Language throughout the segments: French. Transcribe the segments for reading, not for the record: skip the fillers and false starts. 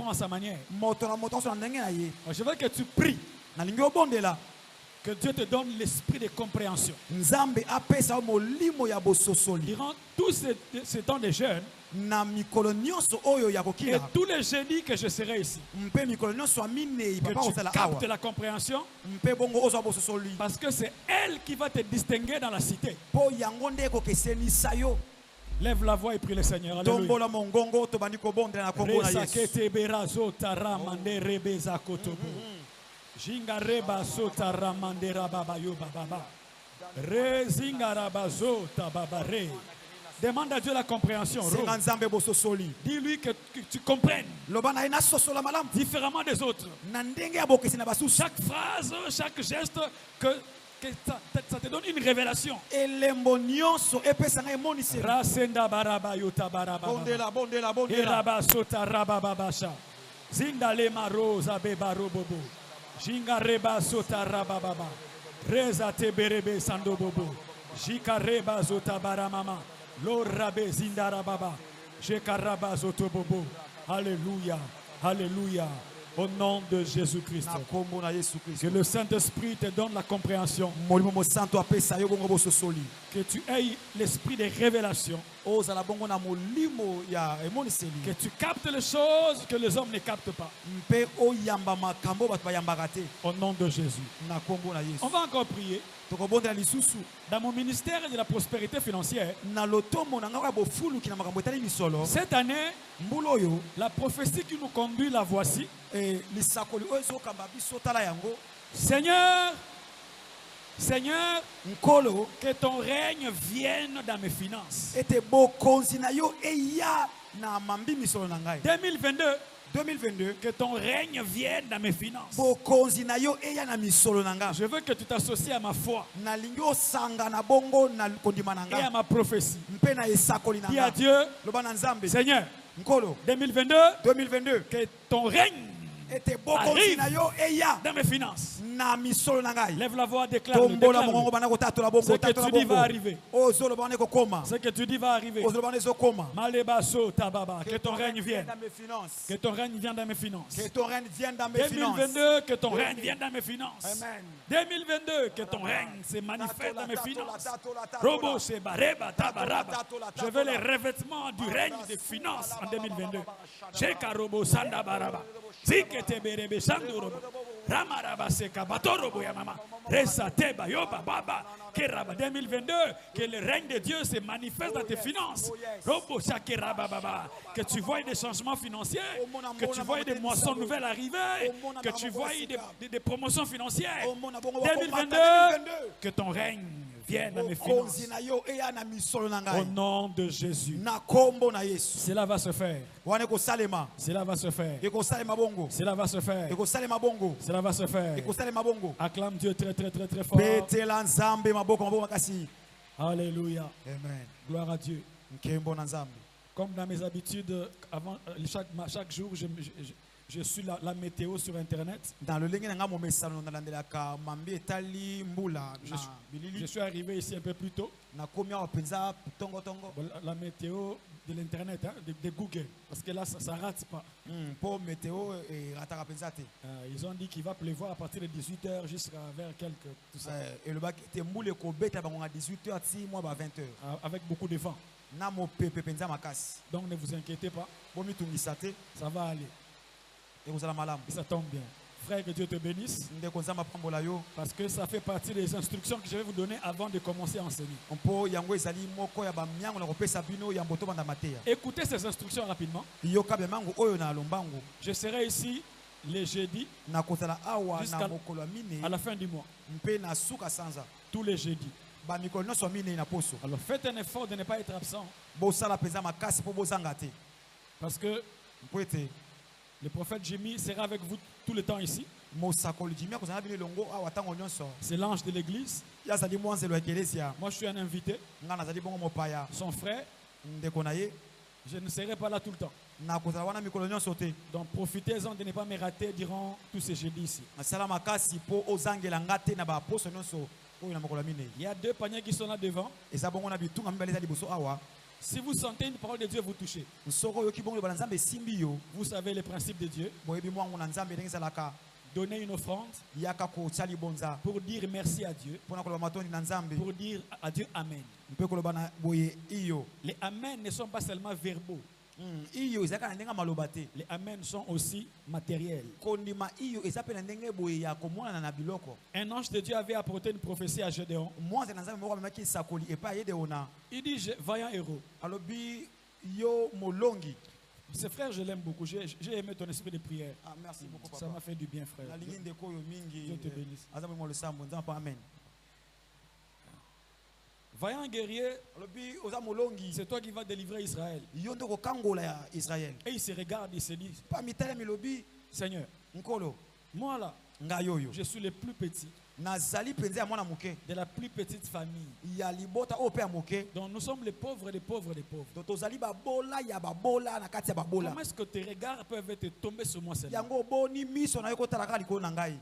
répond à sa manière. moto na moto so ndenge na ye Je veux que tu pries na lingi obondela que Dieu te donne l'esprit de compréhension. nzambe apesa molimo ya bososoli Durant tous ces temps de jeûne, na mikolo nyonso oyo ya et kokila tous les jeudis que je serai ici, mpe mikolo nyonso ya minei que papa tu ozala awa captes la compréhension, mpe bongo ozwa bososoli parce que c'est elle qui va te distinguer dans la cité. mpo yango nde ekokesenisa yo Lève la voix et prie le Seigneur. Alléluia. tombola mongongo tobandi kobondela na kombo na yesu Resakete berazo taramande rebeza kotobo. Jinga reba sota ramandera baba yo baba. Rezinga rabazo tababare. Demande à Dieu la compréhension. senga nzambe bososoli Dis-lui que tu comprennes loba na ye nasosola malamu différemment des autres. na ndenge ya bokesi na basusu Chaque phrase, chaque geste, que ça te donne une révélation. elembo nyonso epesa ngai emoniseli Rasenda baraba yota baraba. bondela bondela bondela Iraba sota rabababasha. Zindale maroza bebaro bobo. Jinga reba sota rabababa. Reza teberebe sando bobo. Jika reba zota baramama. Lorabe zindara baba. Jekaraba zoto bobo. Alléluia. Alléluia. Au nom de Jésus-Christ. na kombo na yesu Que kristo le Saint-Esprit te donne la compréhension. molimo mosantu apesa yo bongo bososoli Que tu aies l'esprit de révélation. ozala bongo na molimo ya emoniseli Que tu captes les choses que les hommes ne captent pas. mpe oyamba makambo bato bayambaka te Au nom de Jésus. na kombo na yesu On va encore prier. tokobondela lisusu Dans mon ministère de la prospérité financière, na lotombo na ngai ya bofuluki na makambo etali misolo cette année, mbula oyo la prophétie qui nous conduit la voici. lisakoli oyo ezokamba biso tala yango Seigneur, Seigneur, nkolo que ton règne vienne dans mes finances. ete bokonzi na yo eya na mambi misolo na ngai 2022, 2022 que ton règne vienne dans mes finances. bokonzi na yo eya na misolo na ngai Je veux que tu t'associes à ma foi nalingi osanga na bongo na kondima na et à ngai ma prophétie. mpe na esakoli na Dis à ngai Dieu, loba na nzambe Seigneur, nkolo 2022, 2022 que ton règne ete bokonzi na yo eya dans mes finances. na misolo na ngai Lève la voix, déclare-le. tombola déclare-le. mongongo bana kotatola Ce bongo que tatola tu dis va bongo arriver. ozoloba wana ekokoma Ce que tu dis va arriver. ozoloba wana ezokoma Malebaso tababa, que ton règne vienne. dans mes finances Que ton règne vienne dans mes finances. que ton règne vienne dans mes finances 2022, que ton règne vienne dans mes finances. Amen. 2022, que ton règne se manifeste dans mes finances. Robo se bareba tabaraba. Je veux les revêtements du règne des finances en 2022. Sheka robo sanda baraba. Zikete berebe sandu robo. Ramaraba seka batorobo ya mama. Resa teba yoba baba. Keraba 2022, que le règne de Dieu se manifeste dans tes finances. Robo shakeraba baba. Que tu voies des changements financiers, que tu voies des moissons nouvelles arriver, que tu voies des promotions financières. 2022, que ton règne vienne dans mes finances. bokonzi na yo eya na misolo na Au ngai nom de Jésus. na kombo na yesu Cela va se faire. wana ekosalema Cela va se faire. ekosalema bongo Cela va se faire. ekosalema bongo Cela va se faire. ekosalema bongo Acclame Dieu très très très très fort. betela nzambe maboko maboko makasi Alléluia. amen Gloire à Dieu. nkembo na nzambe Comme dans mes habitudes, avant, chaque jour, je suis la météo sur Internet. dans le lenge na nga momesano nalandelaka mambi etali mbula na Je bilili suis arrivé ici un peu plus tôt. nakomi awa mpenza tongotongo Bon, la météo de l'Internet, hein, de Google. Parce que là, ça ne rate pas. mpo météo erataka mpenza te Ils ont dit qu'il va pleuvoir à partir de 18h jusqu'à vers quelques. Tout ça, elobaki ete mbula ekobeta bango na 18h ti mwa ba 20h avec beaucoup de vent. na mopepe mpenza makasi Donc ne vous inquiétez pas, bomitungisa te ça va aller. ekozala malamu Et ça tombe bien. Frère, que Dieu te bénisse. ndeko nzambe apambola yo Parce que ça fait partie des instructions que je vais vous donner avant de commencer à enseigner. mpo yango ezali moko ya bamiango na kopesa bino yambo tobanda mateya Écoutez ces instructions rapidement. yoka bemango oyo na lombango Je serai ici les jeudis nakozala awa Jusqu'à- na mokolo ya mine à la fin du mois. mpe na suka sanza Tous les jeudis. bamikolo nyonso ya minei na poso Alors faites un effort de ne pas être absent. bosala mpenza makasi mpo bozanga te Parce que mpo ete le prophète Jimmy sera avec vous tout le temps ici. mosakoli jimi akozala na bino elongo awa ntango nyonso C'est l'ange de l'église. ye azali mwanzelo ya ekelesia Moi, je suis un invité. ngai nazali bongo mopaya Son frère, ndeko na ye je ne serai pas là tout le temps. nakozala wana mikolo nyonso te Donc profitez-en de ne pas me rater durant tous ces jeudis ici. nasala makasi mpo ozangela nga te na baposo nyonso oyo na mokolo ya minei Il y a 2 paniers qui sont là devant. eza bongo na bitunga mibale eza liboso awa Si vous sentez une parole de Dieu vous toucher, soko yoki bongo ba nzambe simbi yo vous savez les principes de Dieu. boyebi mwangu na nzambe ndenge ezalaka Donnez une offrande yaka kotia libonza pour dire merci à Dieu, mpona koloba matondi na nzambe pour dire à Dieu Amen. mpe koloba na boye iyo Les Amen ne sont pas seulement verbaux. iyo ezalaka na ndenge ya maloba te Les Amen sont aussi matériels. kondima iyo eza mpe na ndenge boye ya komonana na biloko. Un ange de Dieu avait apporté une prophétie à Gédéon. mwanza na nzambe moko amemaki esakoli epai ya Yedeona Il dit, vaillant héros. alobi yo molongi. Ce frère, je l'aime beaucoup. J'ai aimé ton esprit de prière. Ah, merci beaucoup Ça papa m'a fait du bien, frère. nalingi ndeko oyo mingi Dieu te bénisse. azambe mo losambo nzambe pa amen. Vaillant guerrier, alobi oza molongi c'est toi qui vas délivrer Israël. yo nde kokangola ya Israel Et il se regarde, il se dit, pa mitalemi lobi Seigneur, nkolo moi là, ngai oyo je suis le plus petit nazali mpenza ya mwana moke de la plus petite famille. ya libota oyo mpe ya moke Donc nous sommes les pauvres des pauvres des pauvres. to tozali babola ya babola na kati ya babola. Comment est-ce que tes regards peuvent te tomber sur moi seulement? yango boni miso na yo kotala kaka likolo na ngai.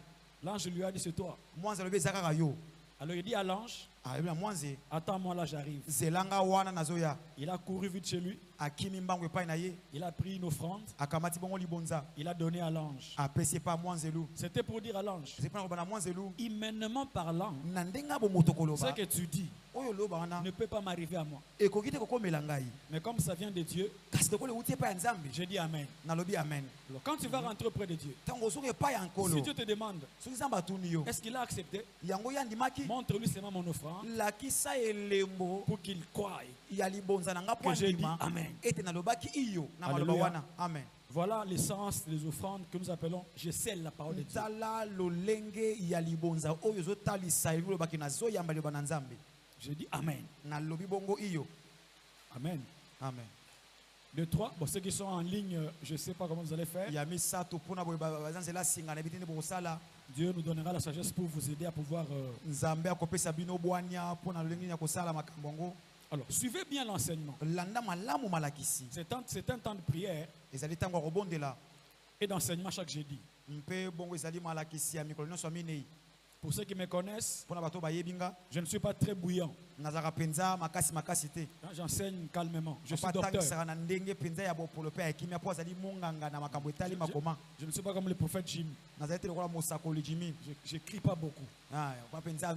L'ange lui a dit, c'est toi. mwanzi alobi eza kaka yo. Alors il dit à l'ange, alobi na mwanzi attends-moi là, j'arrive. zelanga wana nazoya. Il a couru vite chez lui, akimi mbangu epai na ye il a pris une offrande, akamati bongo libonza il a donné à l'ange. apesi epai ya mwanzelu. C'était pour dire à l'ange, eza mpona koloba na mwanzelu humainement parlant, na ndenge bomoto ce koloba que tu dis oyo oloba wana ne peut pas m'arriver à moi. ekoki te kokomela ngai Mais comme ça vient de Dieu, kasi tokolo euti epai ya nzambe. je dis Amen. nalobi amen. Alors quand tu vas rentrer auprès de Dieu, ntango ozoki epai ya nkolo si Dieu te demande, soki nzambe atuni yo est-ce qu'il a accepté? yango ye andimaki Montre-lui seulement mon offrande lakisa elembo pour qu'il croie. ya libonza na nga po Que j'ai dit andima Amen. ete nalobaki iyo na maloba Alléluia. wana amen. Voilà l'essence des offrandes que nous appelons je scelle la parole de Dieu. tala lolenge ya libonza oyo ezotalisa elingi olobaki nazoyamba liloba na nzambe. Je dis Amen. nalobi bongo iyo Amen. amen. De trois, bon, ceux qui sont en ligne, je ne sais pas comment vous allez faire. ya misato mpona boye baza nzela singa na bitindi bokosala Dieu nous donnera la sagesse pour vous aider à pouvoir. nzambe akopesa bino bwania mpona lolenge nini ya kosala makambo yango. Alors, suivez bien l'enseignement. landa malamu malakisi C'est un temps de prière ezali ntango ya kobondela et d'enseignement chaque jeudi. mpe bongo ezali malakisi ya mikolo nyonso ya minei. Pour ceux qui me connaissent, mpona bato bayebi nga je ne suis pas très bouillant. nazalaka mpenza makasi te. J'enseigne calmement. Je suis papa docteur. atangisaka na ndenge mpenza ya bopolo mpe ya kimia mpo azali monganga na makambo etali makoma. Je ne suis pas comme le prophète Jim. nazali te lokola mosakoli jimi. Je n'écris pas beaucoup. pa mpenza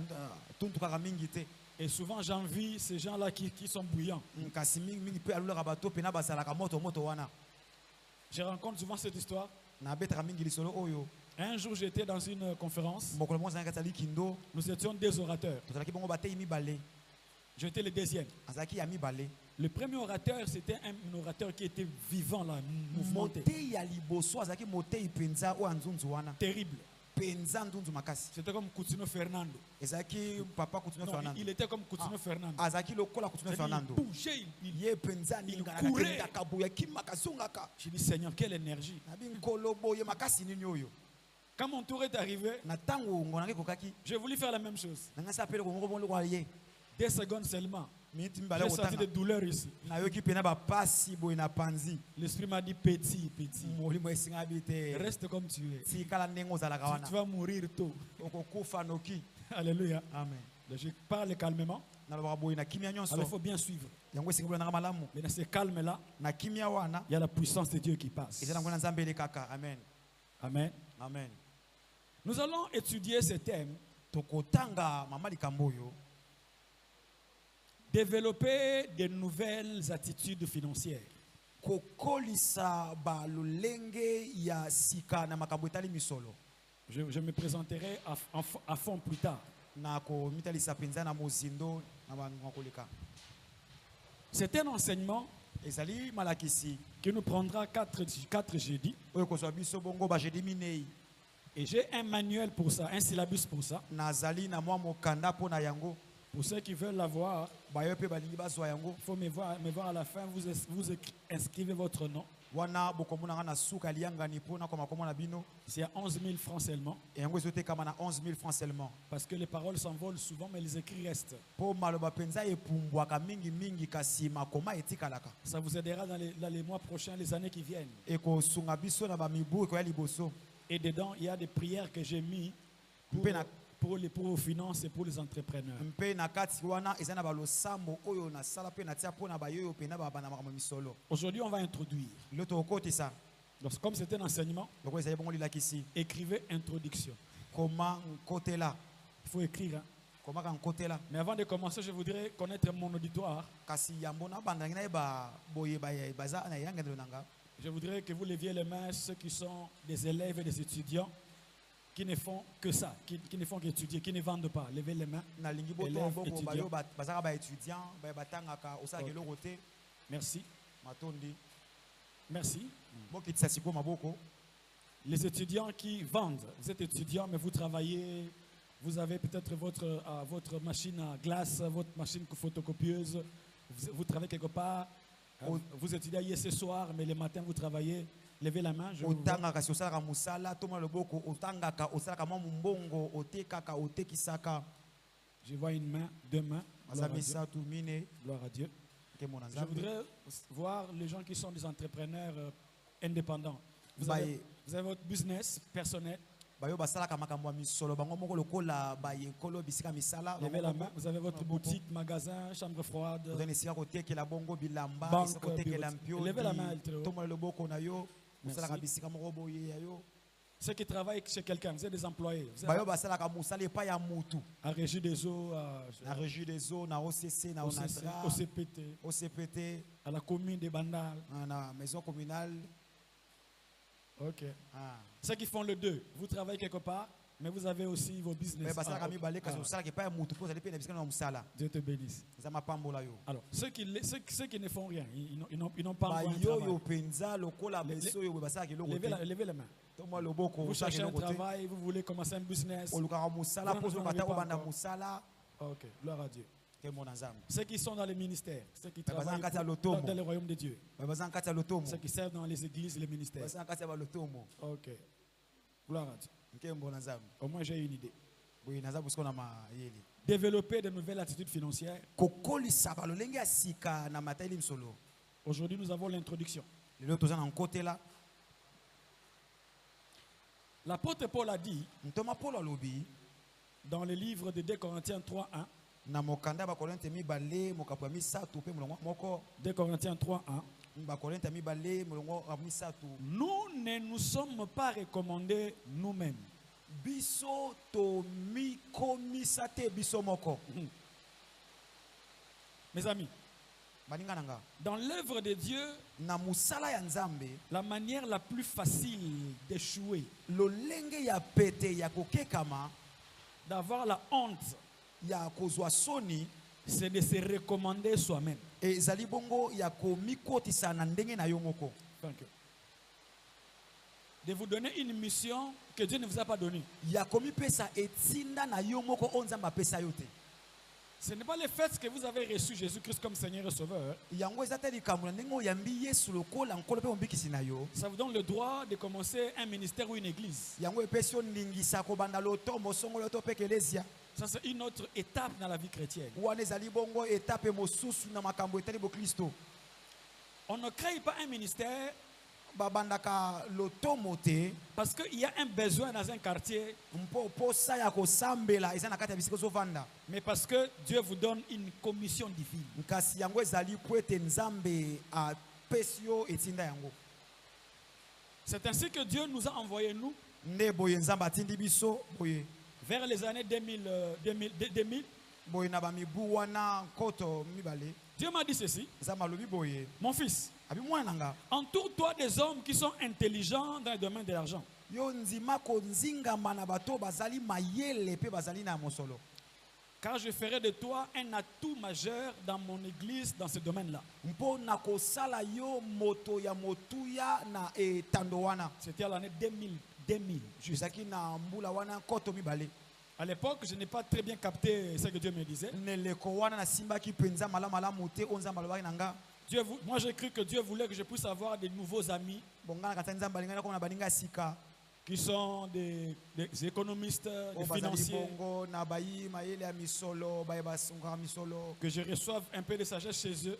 tuntukaka mingi te. Et souvent, j'envie ces gens-là qui sont bouillants. kasi mingi mpe alulaka bato mpena bazalaka moto wana. Je rencontre souvent cette histoire. nabetaka mingi lisolo oyo. Un jour, j'étais dans une conférence. mokolo moko azalaki kati ya likindo Nous étions deux orateurs. tozalaki bongo bateyi mibale. J'étais le deuxième. azalaki ya mibale. Le premier orateur, c'était un orateur qui était vivant, là, mouvementé. moteyi ya liboso azalaki moteyi mpenza oyo ya nzunzu wana. Terrible. mpenza nzunzu makasi. C'était comme Coutinho Fernando. ezalaki papa Coutinho Non, Fernando. il était comme Coutinho Fernando. azalaki lokola Coutinho C'est-à-dire, Fernando. il bougeait, il- ye mpenza ningana courait. nakendaka boye akimaka azongaka. J'ai dit, Seigneur, quelle énergie. nabi nkolo boye makasi nini oyo. Quand mon tour est arrivé, na ntango ngonanga ekokaki j'ai voulu faire la même chose. nanga sapele kongo bongo kwa ye. 2 secondes seulement. miniti mibale J'ai senti des kotanga douleurs ici. nayoki pena bapasi boye na panzi. L'esprit m'a dit, petit, petit. molimo esinga bi te. Reste comme tu es. tikala ndenge ozalaka Tu wana. vas mourir tôt. okokufa noki. Alléluia. amen. Donc, je parle calmement. nalobaka boye na kimia Alors, il nyonso. faut bien suivre. yango esinga bolananga malamu. Mais dans ce calme-là, na kimia wana il y a la puissance de Dieu qui passe. eza nango na nzambe elekaka. amen. Amen. amen. Nous allons étudier ce thème. tokotanga mama likambo oyo. Développer de nouvelles attitudes financières. kokolisa balolenge ya sika na makambo etali misolo. Je me présenterai à fond plus tard. na komitalisa mpenza na mozindo na bango koleka. C'est un enseignement ezali malakisi qui nous prendra 4 jeudis. oyo kozwa biso bongo bajedi minei. Et j'ai un manuel pour ça, un syllabus pour ça. nazali na mwa mokanda mpo na yango. Pour ceux qui veulent l'avoir, bayo mpe balingi bazwa yango. il faut me voir à la fin. Vous inscrivez votre nom. wana bokomonanga na suka liangani mpona komakoma na bino. C'est à 11 000 francs seulement. yango ezotekama na 11 000 francs seulement. Parce que les paroles s'envolent souvent, mais les écrits restent. mpo maloba mpenza epumbwaka mingi kasi makoma etikalaka. Ça vous aidera dans les mois prochains, les années qui viennent. ekosunga biso na bamibu ekoya liboso. Et dedans, il y a des prières que j'ai mis Mpe na pour vos finances et pour les entrepreneurs. Aujourd'hui, on va introduire. Donc, comme c'est un enseignement, écrivez introduction. Il faut écrire. Hein. Mais avant de commencer, je voudrais connaître mon auditoire. Je voudrais que vous leviez les mains, ceux qui sont des élèves et des étudiants qui ne font que ça, qui ne font qu'étudier, qui ne vendent pas. Levez les mains. Élèves, étudiants. Okay. Merci. Merci. Les étudiants qui vendent, vous êtes étudiants, mais vous travaillez, vous avez peut-être votre machine à glace, votre machine photocopieuse, vous travaillez quelque part. Vous étudiez hier ce soir, mais le matin vous travaillez. Levez la main. Je vois une main, deux mains. Gloire à Dieu. Je voudrais voir les gens qui sont des entrepreneurs indépendants. Vous avez votre business personnel. Levez la main. Vous avez votre boutique, magasin, chambre froide, banque, levez la main. Merci. Ceux qui travaillent chez quelqu'un, vous êtes des employés. À Régie des eaux, OCPT, à la commune des Bandal, à la maison communale. Ok. Ceux qui font le 2, vous travaillez quelque part, mais vous avez aussi vos business. Dieu te bénisse. Alors, ceux qui ne font rien, ils n'ont pas un travail. Levez la main. Vous cherchez un travail, vous voulez commencer un business. Ok, gloire à Dieu. Ceux qui sont dans les ministères, ceux qui travaillent dans le royaume de Dieu, ceux qui servent dans les églises et les ministères. Ok, gloire à Dieu. Au moins j'ai une idée. Développer de nouvelles attitudes financières. Aujourd'hui nous avons l'introduction. L'apôtre Paul a dit dans le livre de 2 Corinthiens 3:1. 2 Corinthiens 3:1. Nous ne nous sommes pas recommandés nous-mêmes. Mes amis, dans l'œuvre de Dieu, la manière la plus facile d'échouer, d'avoir la honte, c'est de se recommander soi-même. Thank you. De vous donner une mission que Dieu ne vous a pas donnée. Ce n'est pas le fait que vous avez reçu Jésus-Christ comme Seigneur et Sauveur. Ça vous donne le droit de commencer un ministère ou une église. Ça, c'est une autre étape dans la vie chrétienne. On ne crée pas un ministère parce qu'il y a un besoin dans un quartier, mais parce que Dieu vous donne une commission divine. C'est ainsi que Dieu nous a envoyés, nous, vers les années 2000. Dieu m'a dit ceci: mon fils, entoure-toi des hommes qui sont intelligents dans le domaine de l'argent. Car je ferai de toi un atout majeur dans mon église dans ce domaine-là. C'était à l'année 2000. À l'époque, je n'ai pas très bien capté ce que Dieu me disait. Moi, j'ai cru que Dieu voulait que je puisse avoir des nouveaux amis qui sont des économistes, des financiers, que je reçoive un peu de sagesse chez eux.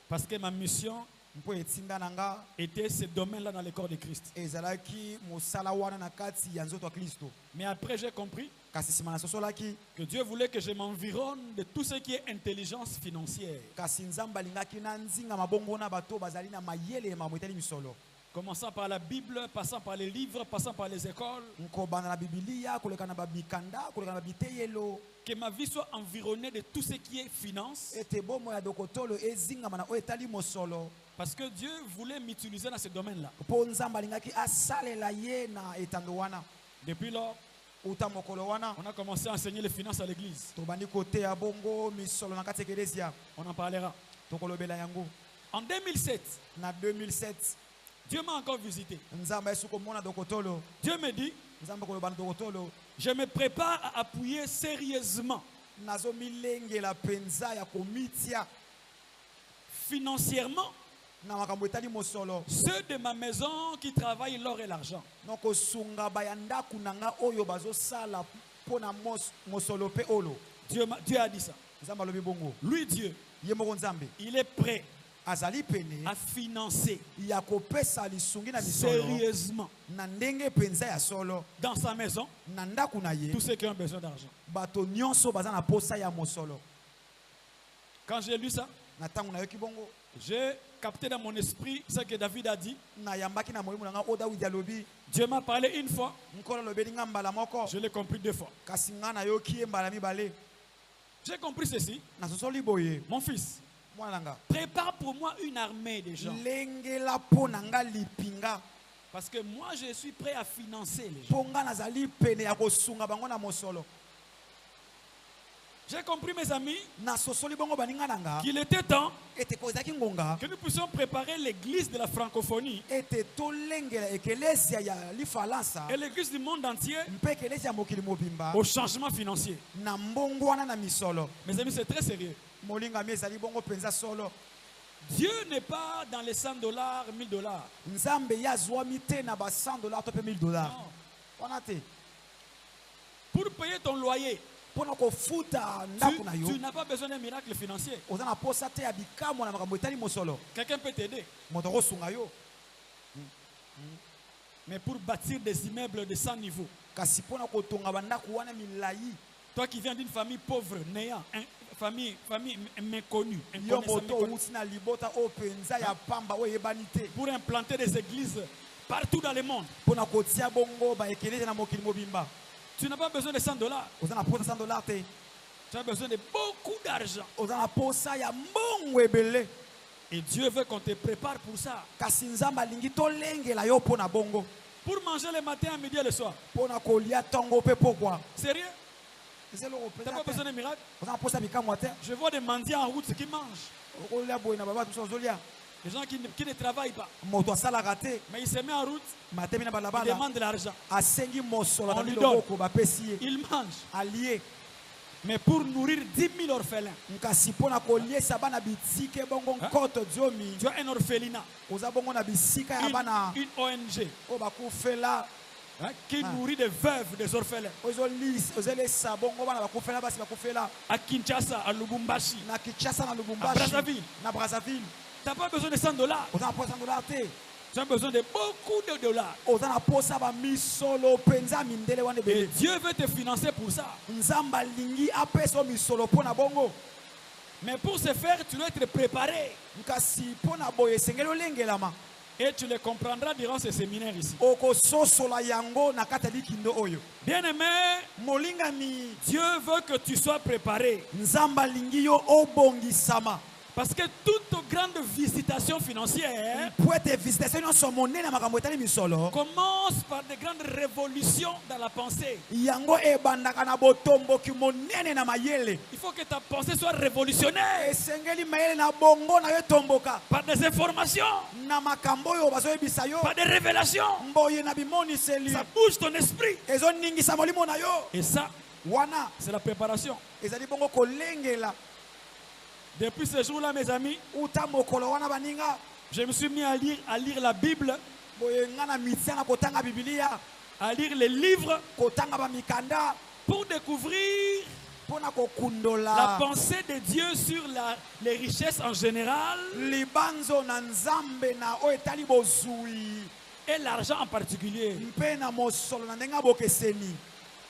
Parce que ma mission mpo etinda nanga était ce domaine-là dans le corps de Christ. ezalaki mosala wana na kati ya nzoto ya Kristo. Mais après, j'ai compris Kasi sima na sosolaki que Dieu voulait que je m'environne de tout ce qui est intelligence financière. kasi nzambe alingaki na nzinga mabongo na bato bazali na mayele ya makambo etali misolo. Commençant par la Bible, passant par les livres, passant par les écoles. Nkobana na Biblia koleka na babikanda koleka na biteyelo. Que ma vie soit environnée de tout ce qui est finance. Ete bomo ya dokotolo ezinga mana o etali mosolo. Parce que Dieu voulait m'utiliser dans ce domaine-là. Po nzambe alingaki asalela ye na etando wana. Depuis lors, Uta mokolo wana on a commencé à enseigner les finances à l'église. tobandi kote ya bongo misolo na kati ya eklezia. On en parlera. Tokolobela yango. En 2007, Na 2007 Dieu m'a encore visité. nzambe yesu komona dokotolo. Dieu me dit, Nzambe koloba na dokotolo. je me prépare à appuyer sérieusement, Nazo milengela penza ya komitia financièrement, na makambo etali mosolo. ceux de ma maison qui travaillent l'or et l'argent. Noko sunga bayanda kunanga oyo bazo sala pona mosolo pe olo. Dieu a dit ça. Nzambe alobi bongo. Lui, Dieu, Ye moko nzambe il est prêt azali pene à financer ya kopesa lisungi na misolo sérieusement na ndenge penza ya solo dans sa maison na ndaku na ye tous ceux qui ont besoin d'argent. bato nyonso baza na posa ya mosolo. Quand j'ai lu ça, Na tango na yoki bongo j'ai capté dans mon esprit ce que David a dit. na yambaki na molimo nanga o Dawidi alobi Dieu m'a parlé une fois, nkolo lobeli nga mbala moko je l'ai compris 2 fois. kasi nga na yoki ye mbala mibale J'ai compris ceci. na sosoli boye Mon fils, mwana nanga prépare pour moi une armée de gens. lengela po nanga lipinga Parce que moi, je suis prêt à financer les gens. po nga nazali pene ya kosunga bango na mosolo. J'ai compris, mes amis, Na sosoli bongo baninga nanga qu'il était temps ete ko ezalaki ngonga que nous puissions préparer l'église de la francophonie ete tolengela ekelesia ya lifalansa et l'église du monde entier mpe ekelesia ya mokili mobimba au changement financier. na mbongo wana na misolo. Mes amis, c'est très sérieux. Molingami ezali bongo penza solo. Dieu n'est pas dans les $100, $1000. Nzambe ye azwami te na ba $100 to pe $1000. Non. Wana te Pour payer ton loyer, mpona kofuta ndako na yo tu n'as pas besoin d'un miracle financier. oza na posa te ya bikamwa na makambo etali mosolo. Quelqu'un peut t'aider. Moto akosunga yo Mais pour bâtir des immeubles de 100 niveaux, kasi mpona kotonga bandako wana milai toi qui viens d'une famille pauvre, néant, famille méconnue, yo inconnaissable, moto outi na libota oyo penza ya pamba oyo eyebani te pour implanter des églises partout dans le monde, mpona kotia bongo baekelete na mokili mobimba tu n'as pas besoin de $100. oza na posa $100 te Tu as besoin de beaucoup d'argent. oza na posa ya mbongo ebele. Et Dieu veut qu'on te prépare pour ça. Kasi nzambe alingi tolengela yo mpona bongo Pour manger le matin, à midi et le soir. mpona kolia ntongo mpe pokwa. Sérieux? Ezelo Tu n'as pas besoin de miracle? oza na posa bikamwa te Je vois des mendiants en route qui mangent. okolia boye na babatu mosusu ozolia Des gens qui ne travaillent pas. moto asalaka te Mais ils se mettent en route, matemi na ils balabala demandent de l'argent. asengi mosolo On na lui loboko bapesi ye Ils mangent. alie. Mais pour nourrir 10 000 orphelins, Nkasi mpona koliesa bana bitike bongo nkoto diomi tu as un orphelinat, oza bongo na bisika ya bana une ONG oyo bakufela qui nourrit des veuves, des orphelins. ozolesa bongo bana bakufela basi bakufela À Kinshasa, à Lubumbashi. na Kinshasa na À Lubumbashi Brazzaville. na Brazzaville. Tu n'as pas besoin de $100. Oza na posa $100 te Tu as besoin de beaucoup de dollars. oza na posa bamisolo penza mindele wana Et ebele. Dieu veut te financer pour ça. Nzambe alingi apesa misolo mpona bongo. Mais pour ce faire, tu dois être préparé. Kasi mpona boye esengeli olengelama Et tu le comprendras durant ce séminaire ici. okososola yango na kati ya likindo oyo. Bien-aimé, Molingami, Dieu veut que tu sois préparé. Nzambe alingi yo obongisama. Parce que toute grande visitation financière Po ete visitation nyonso monene na makambo etali misolo commence par de grandes révolutions dans la pensée. yango ebandaka na botomboki monene na mayele. Il faut que ta pensée soit révolutionnaire Esengeli mayele na bongo na yo tomboka par des informations, na makambo oyo bazoyebisa yo par des révélations. mboye na bimoniseli Ça bouge ton esprit. ezoningisa molimo na yo Et ça, wana c'est la préparation. ezali bongo kolengela. Depuis ce jour-là, mes amis, Uta mokolo wana baninga je me suis mis à lire la Bible, boye nga na mitia na kotanga Biblia à lire les livres kotanga bamikanda pour découvrir mpona kokundola la pensée de Dieu sur les richesses en général libanzo na nzambe na oyo etali bozwi et l'argent en particulier. mpe na mosolo na ndenge abokeseni.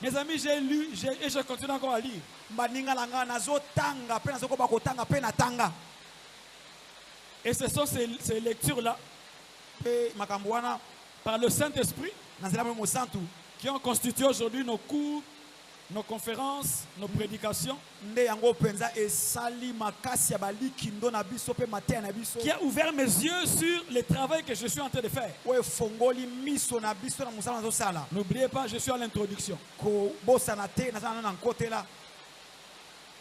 Mes amis, j'ai lu et je continue encore à lire. baninga na nga nazotanga mpe nazokoba kotanga mpe natanga Et ce sont ces lectures-là, mpe makambo wana par le Saint-Esprit, na nzela mwe mosantu qui ont constitué aujourd'hui nos cours, nos conférences, nos prédications, nde yango mpenza esali makasi ya balikindo na biso mpe mateya na biso qui a ouvert mes yeux sur le travail que je suis en train de faire. oyo efongoli miso na biso na mosala nazosala. N'oubliez pas, je suis à l'introduction. kobosana te naza nano na nkotela.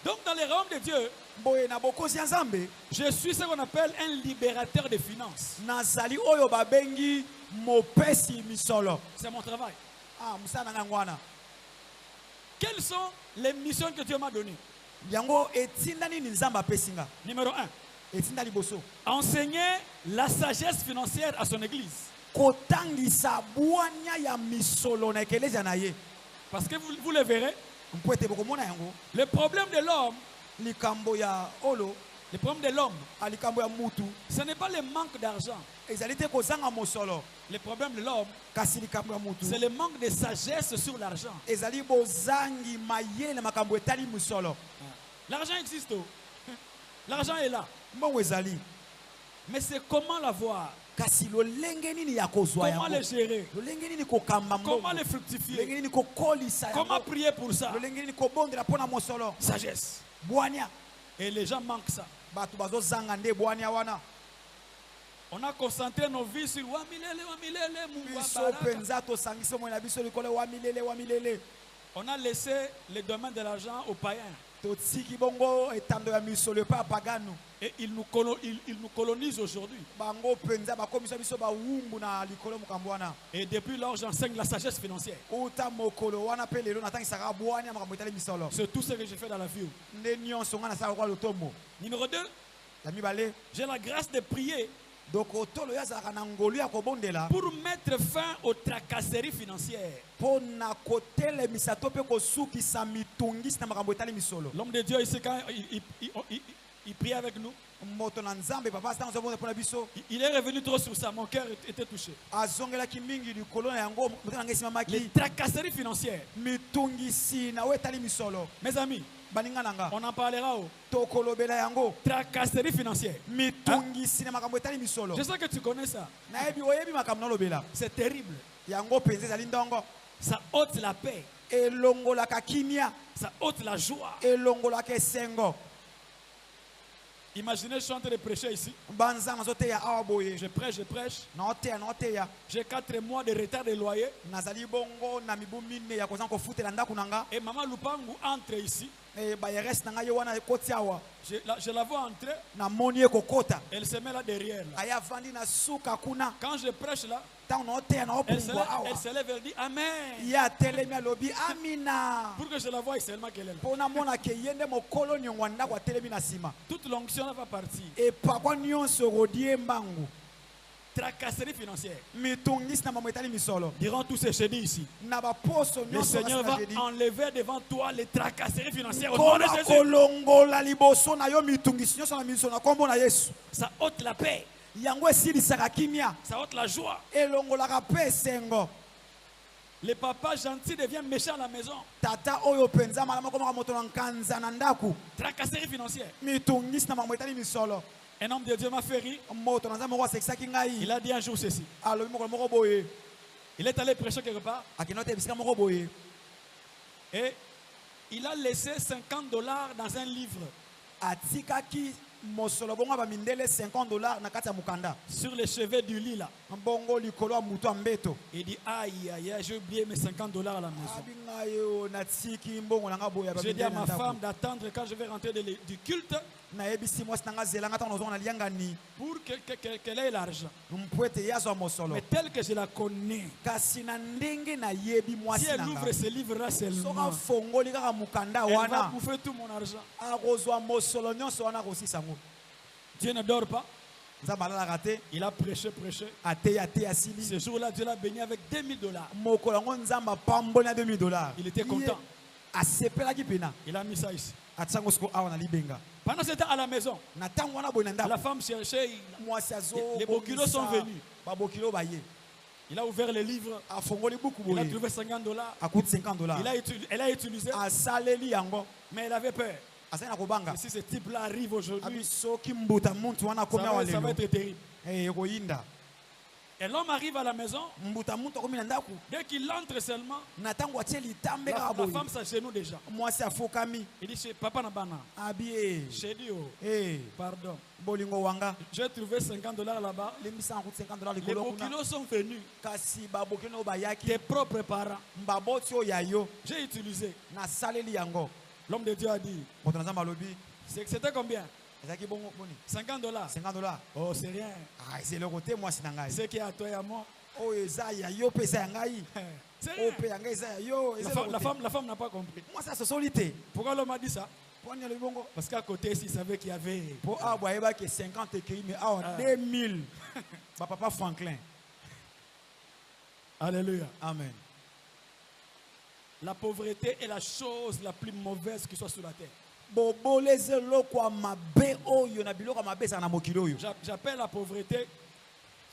Donc dans les royaumes de Dieu, boye na bokosi ya nzambe je suis ce qu'on appelle un libérateur des finances. nazali oyo babengi mopesi misolo. C'est mon travail. Mosala na ngai wana Quelles sont les missions que Dieu m'a données? yango etinda nini nzambe apesi nga. Numéro 1, etinda liboso enseigner la sagesse financière à son église. kotangisa bwania ya misolo na ekelezia na ye. Parce que vous le verrez, mpo ete bokomona yango le problème de l'homme, likambo ya olo le problème de l'homme, likambo ya mutu ce n'est pas le manque d'argent. ezali te kozanga mosolo Le problème de l'homme, kasi likambo ya mutu c'est le manque de sagesse sur l'argent. ezali bozangi mayele makambo etali misolo. L'argent existe. L'argent est là. mbongo ezali Mais c'est comment l'avoir? kasi lolenge nini ya kozwa Comment le yango, gérer? lolenge nini kokamba mbongo, Comment le lolenge fructifier? nini kokolisa Comment yango, prier pour ça? lolenge nini kobondela mpona mosolo. Sagesse. bwania Et les gens manquent ça. bato bazozanga nde bwania wana. On a concentré nos vies sur Wamilele, Wamilele, Mungu wa biso baraka. mpenza tosangisi omoi na biso likolo wa milele wa milele. On a laissé le domaine de l'argent aux païens. totiki bongo etando ya misolo epai ya pagano. Et ils nous colonisent aujourd'hui. bango mpenza bakomisa biso bawumbu na likolo mokambo wana. Et depuis lors, j'enseigne la sagesse financière. uta mokolo wana mpe lelo natangisaka bwania makambo etali misolo. C'est tout ce que j'ai fait dans la vie. nde nyonso nga nasala kwa lotombo. Numéro 2, ya mibale j'ai la grâce de prier donc otolo oyo azalaka na ngolu ya kobondela pour mettre fin aux tracasseries financières. mpo na kotelemisa to mpe kosukisa mitungisi na makambo etali misolo. L'homme de Dieu ici, quand il prie avec nous, moto na nzambe papa atango azobonda mpo na biso il est revenu trop sur ça. Mon cœur était touché. azongelaki mingi likolo na yango moto na ngai Les esimamaki tracasseries financières. mitungisi na oyo etali misolo. Mes amis, baninga na nga on en parlera. tokolobela yango Tracasseries financières. mitungisi na makambo etali misolo. Je sais que tu connais ça. nayebi oyebi makambo nalobela C'est terrible. yango mpenza ezali ndongo. Ça ôte la paix. elongolaka kimia, Ça ôte la joie. elongolaka esengo. Imaginez, je suis en train de prêcher ici. banza nazoteya awa boye Je prêche. naoteya J'ai 4 mois de retard de loyer. nazali bongo na mibu mine ya kozanga kofutela ndako na nga. Et maman Lupangu entre ici. bayeresi na ngai ye wana ekoti awa Je la vois entrer. namoni ye kokota Elle se met là derrière. Là. aye avandi na suka kuna. Quand je prêche là, ntango naoteya elle se naopumbwa awa lève, elle dit Amen. ye atelemi alobi amina Pour que je la voie seulement qu'elle est là. mpo namonake ye nde mokolo niongo ya ndako atelemi na nsima. Toute l'onction là va partir. epakwa nyonso ekodie ye mbangu. Tracasserie financière. mitungisi na mambo etali misolo Diront tous ces chéris ici. na baposo Le nyonso Seigneur va basina enlever devant toi les tracasseries financières au nom de kona Jésus. kolongola liboso na yo mitungisi nyonso na miso na kombo na yesu. Ça ôte la paix. yango esilisaka kimia, Ça ôte la joie. elongolaka mpe esengo. Le papa gentil devient méchant à la maison. tata oyo mpenza malamu akomaka moto na nkanza na ndako. Tracasserie financière. mitungisi na mambo etali misolo. Un homme de Dieu m'a fait rire. moto na nzambe moko asekisaki Il ngai a dit un jour ceci. alobi mokolo moko boye Il est allé prêcher quelque part akenda te bisika moko boye et il a laissé $50 dans un livre atikaki mosolo bongo bamindele $50 na kati ya mukanda sur les cheveux du lit là. bongo likolo ya mutu ya mbeto. Il dit aïe aïe aïe, j'ai oublié mes $50 à la maison. abi ngai oyo natiki mbongo na nga boye ya J'ai dit à bamindele na ma ndako. femme d'attendre quand je vais rentrer du culte nayebisi mwasi na nga zelanga ntango nazonga na liangani pour qu'elle ait l'argent. mpo ete ye azwa mosolo. Mais tel que je la connais, kasi na ndenge nayebi si mwasi elle na ouvre nga ce livre-là soki seulement, afongoli kaka mukanda elle va wana bouffer tout mon argent. akozwa mosolo nyonso wana akosisa yango. Dieu ne dort pas. nzambe alalaka te Il a prêché. ateya asili. Ce jour-là, Dieu l'a béni avec $2000. mokolo yango nzambe apamboli na $2000. Il était content. asepelaki pena Il a mis ça ici. atiango siko awa na libenga Pendant ce temps à la maison, na ntango wana boye na la ndako femme cherchait. mwasi Les bokilos sont venus. babokilo baye Il a ouvert les livres. afongoli buku Il a boye trouvé $50. akuti $50 Elle a utilisé, asaleli yango mais elle avait peur. azali na kobanga Et si ce type-là arrive aujourd'hui, abi soki mbuta muntu wana akomi awa ça va lelo être terrible. ekoyinda Et l'homme arrive à la maison. mbuta muntu akomi na ndako Dès qu'il entre seulement, na ntango atie litambe la kaka boye femme s'agenouille déjà. mwasi afokami Il dit, papa Nabana, abi j'ai dit, oh, pardon. bolingo wanga J'ai trouvé $50 là-bas. lembisa akuti $50 Les likolo kuna bokilos sont venus. kasi babokilo oyo bayaki Tes propres parents. mbaboti oyo ya yo J'ai utilisé. nasaleli yango L'homme de Dieu a dit, moto na nzambe alobi c'était combien? ezalaki bongo boni $50. $50 Oh, c'est rien. eza eloko te mwasi na ngai Ce qui est à toi et à moi. oyo eza ya yo mpe eza ya ngai C'est oyo rien. mpe ya ngai eza ya yo eza eloko te. La femme n'a pas compris. mwasi asosoli te Pourquoi l'homme a dit ça? mpo ani alobi bongo Parce qu'à côté, ici, il savait qu'il y avait. mpo awa boye ayebaki 50 ekei me awa 2000 bapapa franklin Alléluia. amen La pauvreté est la chose la plus mauvaise qui soit sur la terre. bobola eza eloko ya mabe oyo na biloko ya mabe ezala na mokili oyo J'appelle la pauvreté.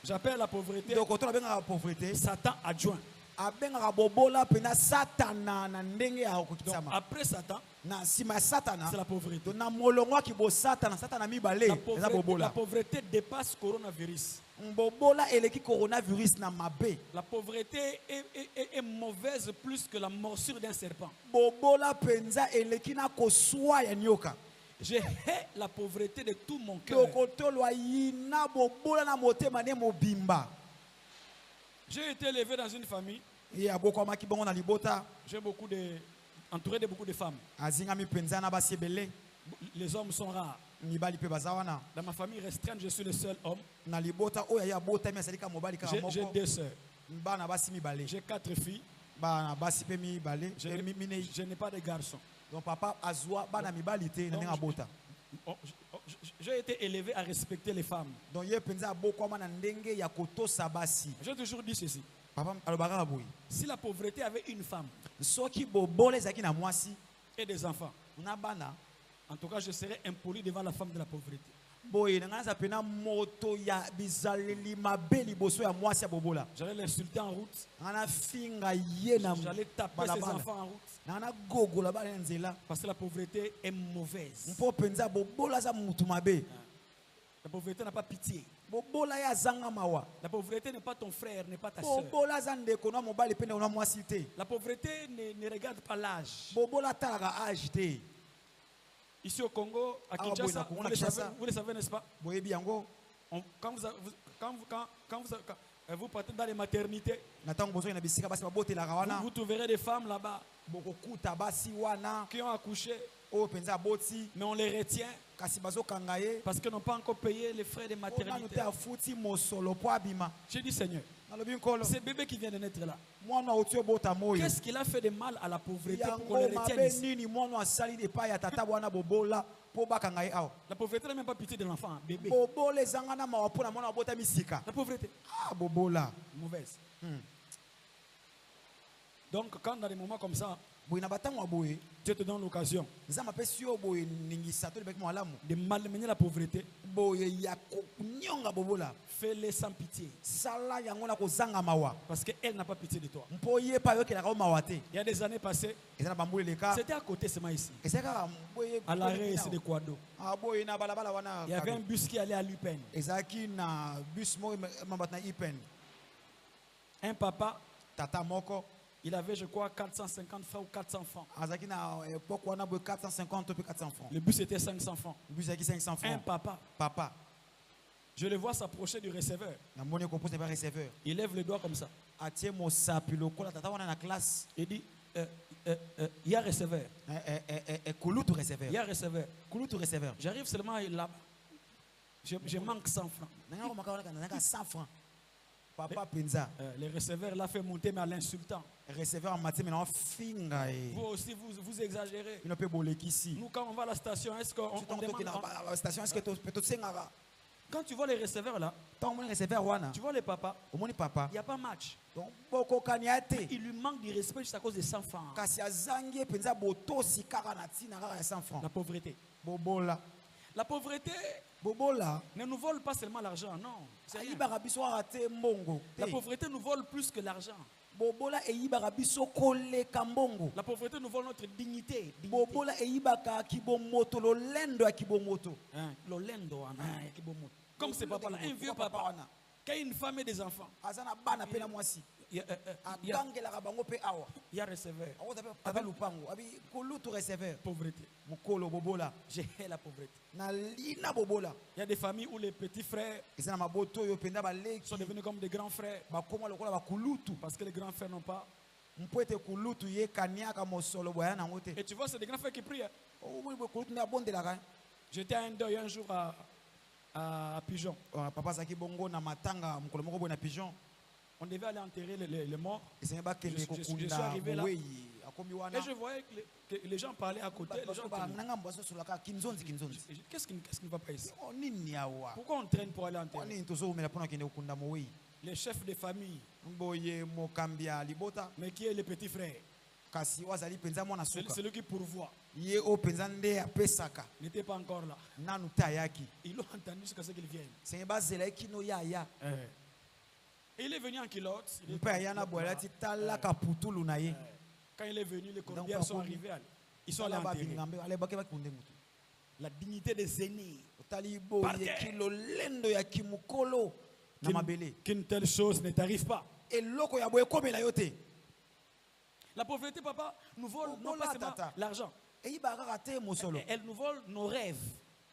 J'appelle la pauvreté donc oto abengaka pauvreté Satan adjoint. abengaka bobola mpena satana na ndenge ya Donc kokitama après Satan, na nsima ya satana c'est la pauvreté. to na molongo aki bosatana satana mibale eza La bobola pauvreté dépasse coronavirus. bobola eleki coronavirus na mabe La pauvreté est mauvaise plus que la morsure d'un serpent. bobola penza eleki na koswa ya nyoka Je hais la pauvreté de tout mon cœur. tokotolwa yina bobola na motema ne mobimba J'ai été élevé dans une famille. ye abokwamaki bongo na libota J'ai entouré de beaucoup de femmes. azingami penza na basi ebele Les hommes sont rares. mibali mpe baza wana Dans ma famille restreinte, je suis le seul homme. na libota oyo aye abotami azali kaka mobali kaka J'ai moko 2 sœurs. bana basi mibale J'ai 4 filles. bana basi mpe mibale Je minei je n'ai pas de garçons. donc papa azwa bana mibali te na ndenge abota J'ai été élevé à respecter les femmes. donc ye penza abokwama na ndenge ya kotosa basi J'ai toujours dit ceci. papa alobaka kaka boye Si la pauvreté avait une femme soki bobola ezalaki na mwasi et des enfants, na bana en tout cas, je serais impoli devant la femme de la pauvreté. boye na ngai naza pena moto ya bizaleli mabe liboso ya mwasi ya bobola J'allais l'insulter en route. ngai nafinga ye na J'allais taper ses balabala enfants en route. na ngai nagogola bana ya nzela Parce que la pauvreté est mauvaise. mpo penza bobola aza mutu mabe La pauvreté n'a pas pitié. bobola ye azanga mawa La pauvreté n'est pas ton frère, n'est pas ta soeur. bobola aza ndeko na mobali mpe ndeko na mwasi te La pauvreté ne regarde pas l'âge. bobola atalaka age te Ici au Congo, à Ah, Kinshasa, bon, à Kinshasa. vous le savez, n'est-ce pas? boyebi yango Quand vous partez dans les maternités, na ntango bozongi na bisika basi babotelaka wana vous trouverez des femmes là-bas bokokuta basi wana qui ont accouché, oyo penza aboti mais on les retient kasi bazokanga ye parce qu'ils n'ont pas encore payé les frais de mpo nanu maternité. te afuti mosolo mpo abima J'ai dit, Seigneur, nalobi nkolo ce bébé qui vient de naître là, mwana auti obota moyo qu'est-ce qu'il a fait de mal à la pauvreté pour qu'on yango le retienne mabe ici? nini mwana asali epai ya tata wana bobola mpo bakanga ye awa La pauvreté n'a même pas pitié de l'enfant, hein, bébé. bobola ezanga na mawa mpo na mwana abota misika La pauvreté, bobola mauvaise. Donc, quand dans des moments comme ça, boye na batango ya boye Dieu te donne l'occasion nzambe apesi yo boye ningisa to libaki malamu de malmener la pauvreté, boye ya konyonga bobola fais-le sans pitié. sala yango na kozanga mawa Parce qu'elle n'a pas pitié de toi. mpo ye pa ayokelaka yo mawa te Il y a des années passées, eza na bambula eleka c'était à côté seulement ici, eza kaka boye à l'arrêt ici de Kwado. boye na balabala wana Il y avait un bus qui allait à Lupen. ezalaki na bus moko mambata na ipen Un papa, tata moko il avait, je crois, 450 francs ou 400 francs. azalaki na époque wana boye 450 to mpe 400 francs Le bus était 500 francs. bus ezalaki 500 Un francs papa, papa je le vois s'approcher du receveur. namoni kopose pa receveur Il lève le doigt comme ça. atie mosapi lokola tata wana na classe Il dit, il y a receveur. kulutu receveur Il y a receveur. kulutu receveur J'arrive seulement là. Je manque 100 francs. nanga komaka wana nazalaka 100 francs papa penza Le receveur l'a fait monter, mais à l'insultant. receveur amati mena ofinga ye Vous aussi, vous exagérez. bino mpe bolekisi Nous, quand on va à la station, est-ce qu'on Surtout demande tokenda na station eske mpe tosengaka Quand tu vois les receveurs là, tant que receveur wana tu vois les papas, omoni papa il n'y a pas match. donc boko kaniate Il lui manque du respect juste à cause des 100 francs. kasi azangi penza botosi kaka na tina kaka ya 100 francs La pauvreté. bobola La pauvreté bobola ne nous vole pas seulement l'argent, non. C'est rien. ayibaka biso kaka te mbongo La te. pauvreté nous vole plus que l'argent. bobola eyibaka biso koleka mbongo La pauvreté nous vole notre dignité. bobola eyibaka kibomoto lolendo ya kibomoto Hein, l'olendo, hein, comme ce papa là, un vieux papa qui a une femme et des enfants. aza na bana mpe na mwasi Il y agangelaka bango mpe awa a receveur. akota mpe papa lupango abi kolutu receveur Pauvreté. mokolo bobola J'ai la pauvreté. na lina bobola Il y a des familles où les petits frères eza na maboto oyo mpenza baleki sont devenus comme des grands frères bakoma lokola bakulutu parce que les grands frères n'ont pas. mpo ete kulutu ye kaniaka mosolo boya nango te Et tu vois, c'est des grands frères qui prient. Hein. omoni boye kulutu nde abondelaka J'étais à un deuil un jour à Pigeon. papa azalaki bongo na matanga mokolo moko boye na pigeon On devait aller enterrer les morts. esengi bakende Je suis kokunda arrivé là. mowei akomi wana Et je voyais que les gens parlaient à côté. Les gens tenaient. nanga mbo azosolaka kinzonzi kinzonzi Et qu'est-ce qui ne va pas ici? Oh, nini awa Pourquoi on traîne pour aller enterrer? nini tozomela mpona kokende kokunda mowei Les chefs de famille, boye mokambi ya libota mais qui est le petit frère? kasi oyo azali mpenza mwana suka Celui qui pourvoit ye oyo mpenza nde apesaka n'était pas encore là. nanu te ayaki Ils l'ont entendu jusqu'à ce qu'il vienne. senge bazela ye kino ye aya Et il est venu en culotte. mpe aya na boye alati talaka putulu na ye Quand il est venu, les corbières sont arrivés. Ils sont allés tala enterrer. babingambe alebaki bakunde mutu La dignité des aînés. otali Par boye terre. kilolendo ya kimokolo na mabele Qu'une telle chose ne t'arrive pas. eloko ya boye ekomela yo te La pauvreté, papa, nous vole non Obola, pas seulement tata. l'argent. eyibaka kaka te mosolo Elle nous vole nos rêves.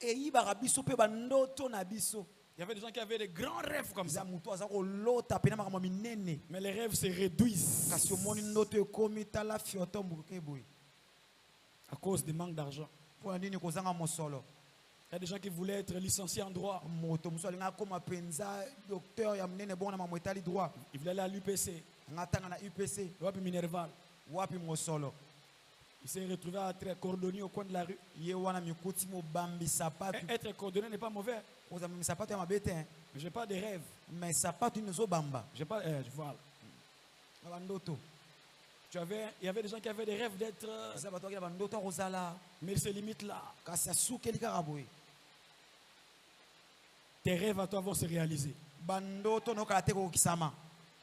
eyibaka biso mpe bandoto na biso Il y avait des gens qui avaient des grands rêves comme eza ça. motu aza kolota pena makambo minene Mais les rêves se réduisent kasi omoni ndoto ekomi tala fioto mbuke boye à cause du manque d'argent. mpona nini kozanga mosolo Il y a des gens qui voulaient être licenciés en droit. moto mosusu alingi akóma mpenza docteur ya monene bongo na makambo etali droit Ils voulaient aller à l'UPC, anga tanga na upc Wapi Minerval. wapi mosolo Il s'est retrouvé à être cordonnier au coin de la rue. ye wana mikuti mobambi sapatu Être cordonnier n'est pas mauvais. kozambi sapatu ya mabe te Mais j'ai pas de rêve. mais sapatu nini ozobamba J'ai pas. Voilà. na bandoto Il y avait des gens qui avaient des rêves d'être. eza bato bakila bandoto ya kozala Mais il se limite là. kasi asukeli kaka boye Tes rêves à toi vont se réaliser. bandoto nokala te kokokisama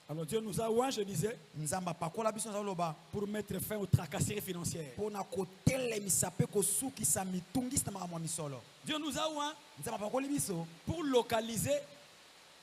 Alors Dieu nous a oint, je disais, nzambe apakola biso naza koloba pour mettre fin aux tracasseries financières. mpona kotelemisa mpe kosukisa mitungisi na makambo ya misolo Dieu nous a oint nzambe apakoli biso pour localiser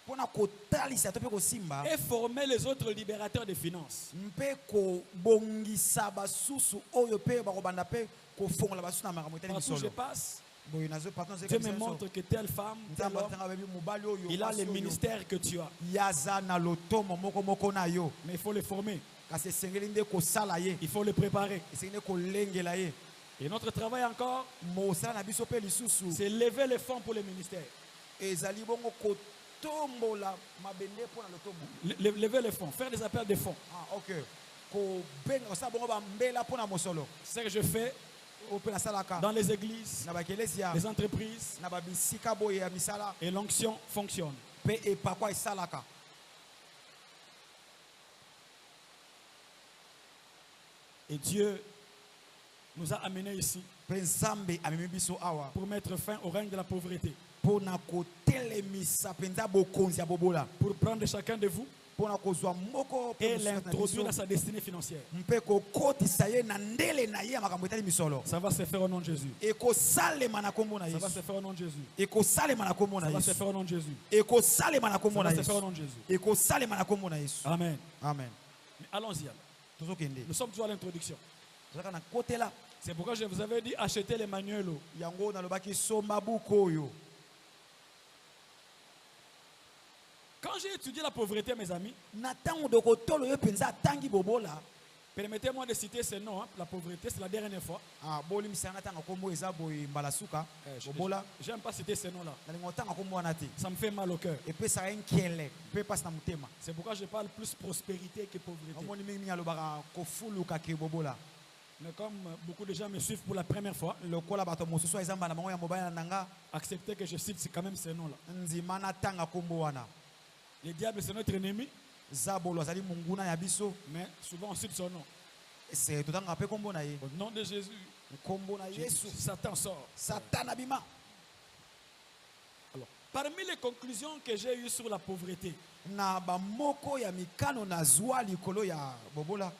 mpona kotalisa to mpe kosimba et former les autres libérateurs des finances. mpe kobongisa basusu oyo mpe bakobanda mpe kofongola basusu na makambo etali Partout où je misolo passe, boye nazo patron Dieu me montre que telle femme, tel nzambe homme, atanga babi mobali oyo il a mwasi les oyo, ministères que tu as. yaza na lotomo moko na yo Mais il faut les former, kasi esengeli nde kosala ye il faut les préparer. esengeli nde kolengela ye Et notre travail encore, mosala na biso mpe lisusu c'est lever les fonds pour les ministères. ezali bongo kotombola mabende mpo na lotomo Lever les fonds, faire des appels de fonds. ah ok kobenga kosala bongo bambela mpo na mosolo C'est ce que je fais oyo mpe nasalaka dans les églises, na bakelesia les entreprises, na babisika boye ya misala et l'onction fonctionne. mpe epakwa esalaka Et Dieu nous a amenés ici mpe nzambe amemi biso awa pour mettre fin au règne de la pauvreté, mpo na kotelemisa mpenza bokonzi ya bobola pour prendre chacun de vous mpo na kozwa moko mpe et mosusu na l'introduire biso dans sa destinée financière. mpe kokotisa ye na ndele na ye ya makambo etali misolo Ça va se faire au nom de Jésus. ekosalema na kombo na Ça va yesu se faire au nom de Jésus. ekosalema na kombo na Ça va se yesu faire au nom de Jésus. ekosalema na Ça kombo na va se faire au yesu nom de Jésus. ekosalema na kombo na yesu Amen. amen Mais allons-y alors. tozokende Nous sommes toujours à l'introduction. tozaka na kotela C'est pourquoi je vous avais dit achetez les manuels. yango nalobaki somba buku oyo Quand j'ai étudié la pauvreté, mes amis, na ntango dokotolo yo mpenza atangi bobola permettez-moi de citer ce nom. Hein. La pauvreté, c'est la dernière fois. bolimisanga ntanga kombo eza boye mbala suka bobola J'aime pas citer ce nom-là. nalingi otanga kombo wana te Ça me fait mal au cœur. epesaka ye nkele mpe epasi na motema C'est pourquoi je parle plus prospérité que pauvreté. omoni mingi alobaka kofuluka ke bobola Mais comme beaucoup de gens me suivent pour la première fois, lokola bato mosusu eza mbala bango ya mobali na nanga acceptez que je cite c'est quand même ces noms-là. nzima natanga kombo wana. Le diable c'est notre ennemi, Zabolo azali munguna ya biso, mais souvent on cite son nom. c'est totanga pe kombo na ye. Au nom de Jésus, Kombo na Yesu. Satan sort. Satan abima. Alors, parmi les conclusions que j'ai eues sur la pauvreté, Na ba moko ya mikano na zwa likolo ya bobola.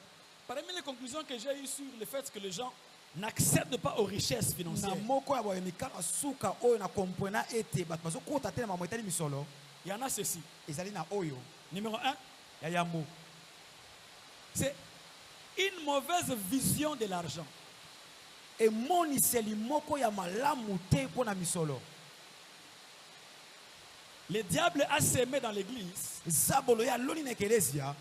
parmi les conclusions que j'ai eues sur le fait que les gens n'accèdent pas aux richesses Na financières, moko ya ba mikano suka oyo na komprena ete bato bazo kota te na mamwetali misolo. il y en a ceci. Ezali na oyo Numéro 1, ya yambo. c'est une mauvaise vision de l'argent. Emoniseli moko ya malamu te pona misolo. Le diable a semé dans l'église Zabolo ya loni na ekelezia